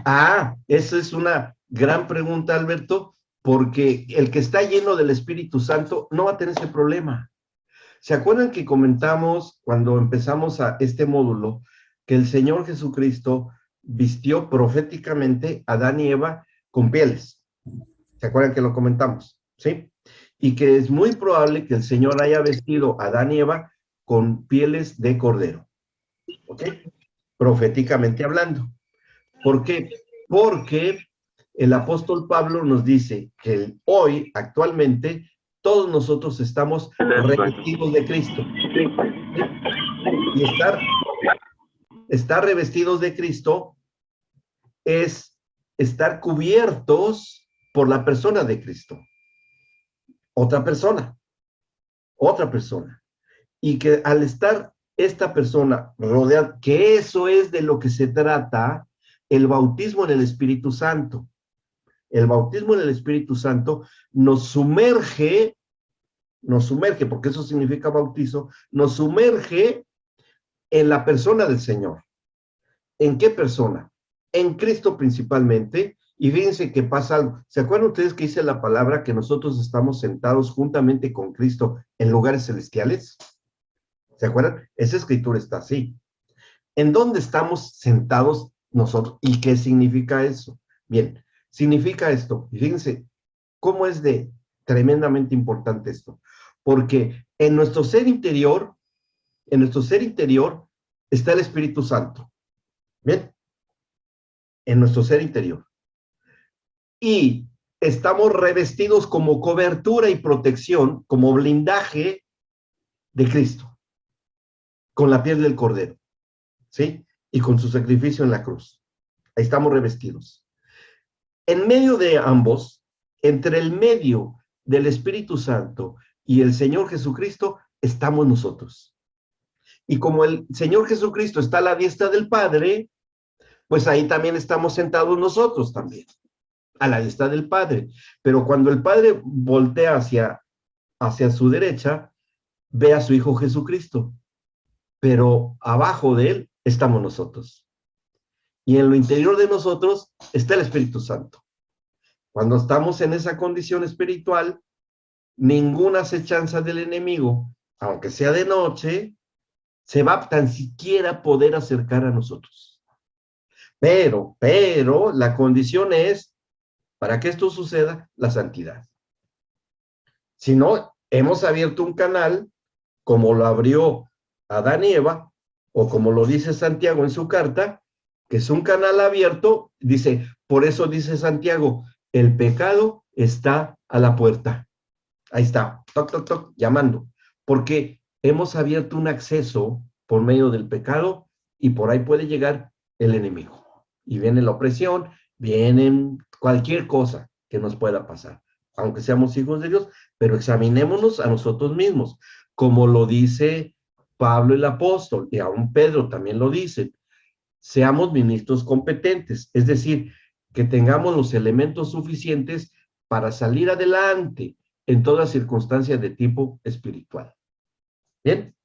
Esa es una gran pregunta, Alberto, porque el que está lleno del Espíritu Santo no va a tener ese problema. ¿Se acuerdan que comentamos cuando empezamos a este módulo que el Señor Jesucristo vistió proféticamente a Adán y Eva con pieles? ¿Se acuerdan que lo comentamos? ¿Sí? Y que es muy probable que el Señor haya vestido a Adán y Eva con pieles de cordero. ¿Ok? Proféticamente hablando. ¿Por qué? Porque el apóstol Pablo nos dice que hoy, actualmente, todos nosotros estamos revestidos de Cristo. Y estar revestidos de Cristo es estar cubiertos por la persona de Cristo. Otra persona. Y que al estar esta persona rodeada, que eso es de lo que se trata, el bautismo en el Espíritu Santo. El bautismo en el Espíritu Santo nos sumerge, porque eso significa bautizo, nos sumerge en la persona del Señor. ¿En qué persona? En Cristo principalmente. Y fíjense que pasa algo. ¿Se acuerdan ustedes que dice la palabra que nosotros estamos sentados juntamente con Cristo en lugares celestiales? ¿Se acuerdan? Esa escritura está así. ¿En dónde estamos sentados nosotros? ¿Y qué significa eso? Bien, significa esto. Y fíjense, cómo es de tremendamente importante esto. Porque en nuestro ser interior está el Espíritu Santo. ¿Bien? En nuestro ser interior. Y estamos revestidos como cobertura y protección, como blindaje de Cristo, con la piel del Cordero, ¿sí? Y con su sacrificio en la cruz. Ahí estamos revestidos. En medio de ambos, entre el medio del Espíritu Santo y el Señor Jesucristo, estamos nosotros. Y como el Señor Jesucristo está a la diestra del Padre, pues ahí también estamos sentados nosotros también, a la diestra del Padre. Pero cuando el Padre voltea hacia su derecha, ve a su Hijo Jesucristo. Pero abajo de él estamos nosotros. Y en lo interior de nosotros está el Espíritu Santo. Cuando estamos en esa condición espiritual, ninguna acechanza del enemigo, aunque sea de noche, se va a tan siquiera poder acercar a nosotros. Pero la condición es, para que esto suceda, la santidad. Si no, hemos abierto un canal, como lo abrió Adán y Eva, o como lo dice Santiago en su carta, que es un canal abierto, dice, por eso dice Santiago, el pecado está a la puerta. Ahí está, toc, toc, toc, llamando, porque hemos abierto un acceso por medio del pecado y por ahí puede llegar el enemigo. Y viene la opresión, viene cualquier cosa que nos pueda pasar, aunque seamos hijos de Dios, pero examinémonos a nosotros mismos, como lo dice Pablo el apóstol, y aún Pedro también lo dice, seamos ministros competentes, es decir, que tengamos los elementos suficientes para salir adelante en todas circunstancias de tipo espiritual. ¿Bien?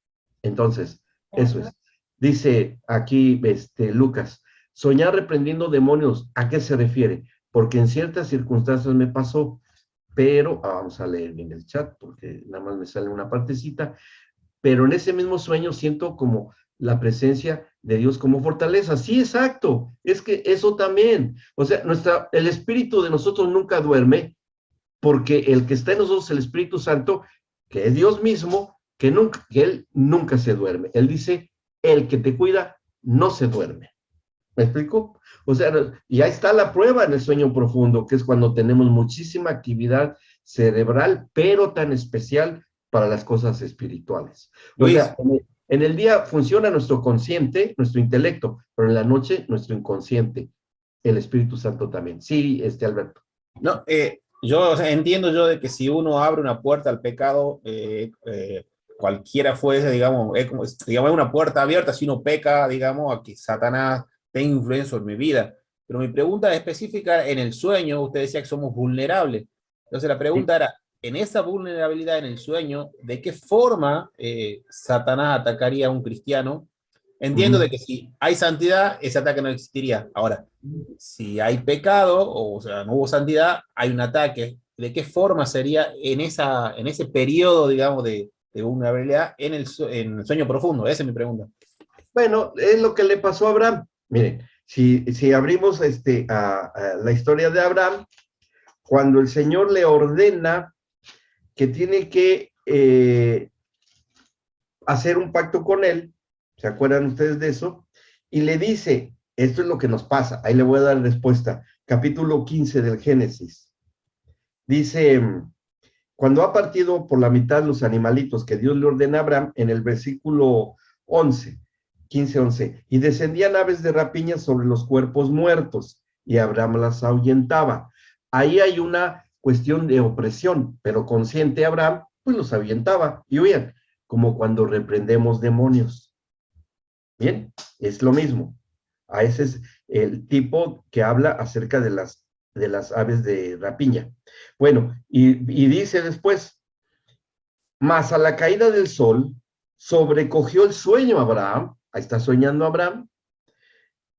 Entonces, eso es. Dice aquí Lucas, soñar reprendiendo demonios, ¿a qué se refiere? Porque en ciertas circunstancias me pasó, pero, vamos a leer bien el chat, porque nada más me sale una partecita, pero en ese mismo sueño siento como la presencia de Dios como fortaleza. Sí, exacto, es que eso también, o sea, el espíritu de nosotros nunca duerme, porque el que está en nosotros, el Espíritu Santo, que es Dios mismo, que Él nunca se duerme. Él dice, el que te cuida no se duerme. ¿Me explico? O sea, y ahí está la prueba en el sueño profundo, que es cuando tenemos muchísima actividad cerebral, pero tan especial para las cosas espirituales. Luis. O sea, en el día funciona nuestro consciente, nuestro intelecto, pero en la noche nuestro inconsciente, el Espíritu Santo también. Sí, Alberto. No, o sea, entiendo yo de que si uno abre una puerta al pecado, cualquiera fuese, digamos, es una puerta abierta si uno peca, digamos, a que Satanás tenga influencia sobre mi vida. Pero mi pregunta específica, en el sueño, usted decía que somos vulnerables. Entonces la pregunta era, en esa vulnerabilidad en el sueño, ¿de qué forma Satanás atacaría a un cristiano? Entiendo de que si hay santidad, ese ataque no existiría. Ahora, si hay pecado, o sea, no hubo santidad, hay un ataque. ¿De qué forma sería en ese periodo, digamos, de vulnerabilidad en el sueño profundo? Esa es mi pregunta. Bueno, es lo que le pasó a Abraham. Miren, si abrimos a la historia de Abraham, cuando el Señor le ordena que tiene que hacer un pacto con él, ¿se acuerdan ustedes de eso? Y le dice, esto es lo que nos pasa, ahí le voy a dar respuesta, capítulo 15 del Génesis. Dice, cuando ha partido por la mitad los animalitos que Dios le ordena a Abraham, en el versículo 11, 15-11, y descendían aves de rapiña sobre los cuerpos muertos, y Abraham las ahuyentaba. Ahí hay una cuestión de opresión, pero consciente Abraham, pues los ahuyentaba, y huían, como cuando reprendemos demonios. Bien, es lo mismo. A ese es el tipo que habla acerca de las aves de rapiña. Bueno, y dice después, mas a la caída del sol, sobrecogió el sueño a Abraham, ahí está soñando Abraham,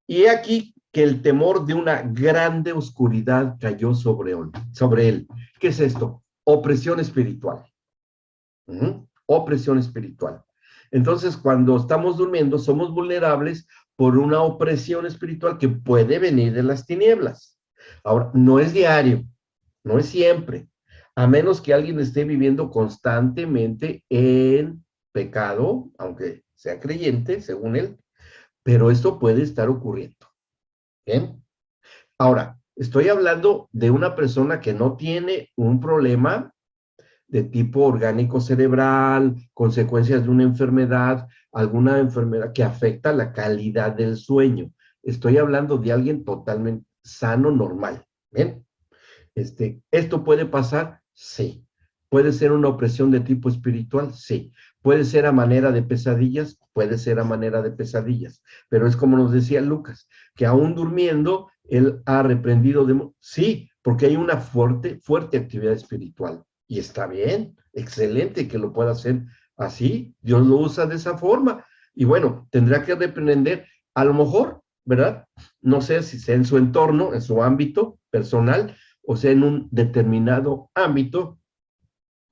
y aquí que el temor de una grande oscuridad cayó sobre él. ¿Qué es esto? Opresión espiritual. Opresión espiritual. Entonces, cuando estamos durmiendo, somos vulnerables por una opresión espiritual que puede venir de las tinieblas. Ahora, no es diario, no es siempre, a menos que alguien esté viviendo constantemente en pecado, aunque sea creyente, según él, pero esto puede estar ocurriendo. ¿Bien? Ahora, estoy hablando de una persona que no tiene un problema de tipo orgánico cerebral, consecuencias de una enfermedad, alguna enfermedad que afecta la calidad del sueño. Estoy hablando de alguien totalmente sano, normal. ¿Bien? ¿Esto puede pasar? Sí. ¿Puede ser una opresión de tipo espiritual? Sí. ¿Puede ser a manera de pesadillas? Puede ser a manera de pesadillas. Pero es como nos decía Lucas, que aún durmiendo, él ha reprendido sí, porque hay una fuerte, fuerte actividad espiritual. Y está bien, excelente que lo pueda hacer así. Dios lo usa de esa forma. Y bueno, tendrá que reprender, a lo mejor, ¿verdad? No sé si sea en su entorno, en su ámbito personal, o sea, en un determinado ámbito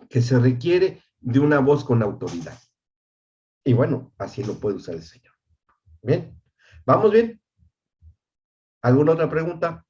que se requiere de una voz con autoridad. Y bueno, así lo puede usar el Señor. Bien, ¿vamos bien? ¿Alguna otra pregunta?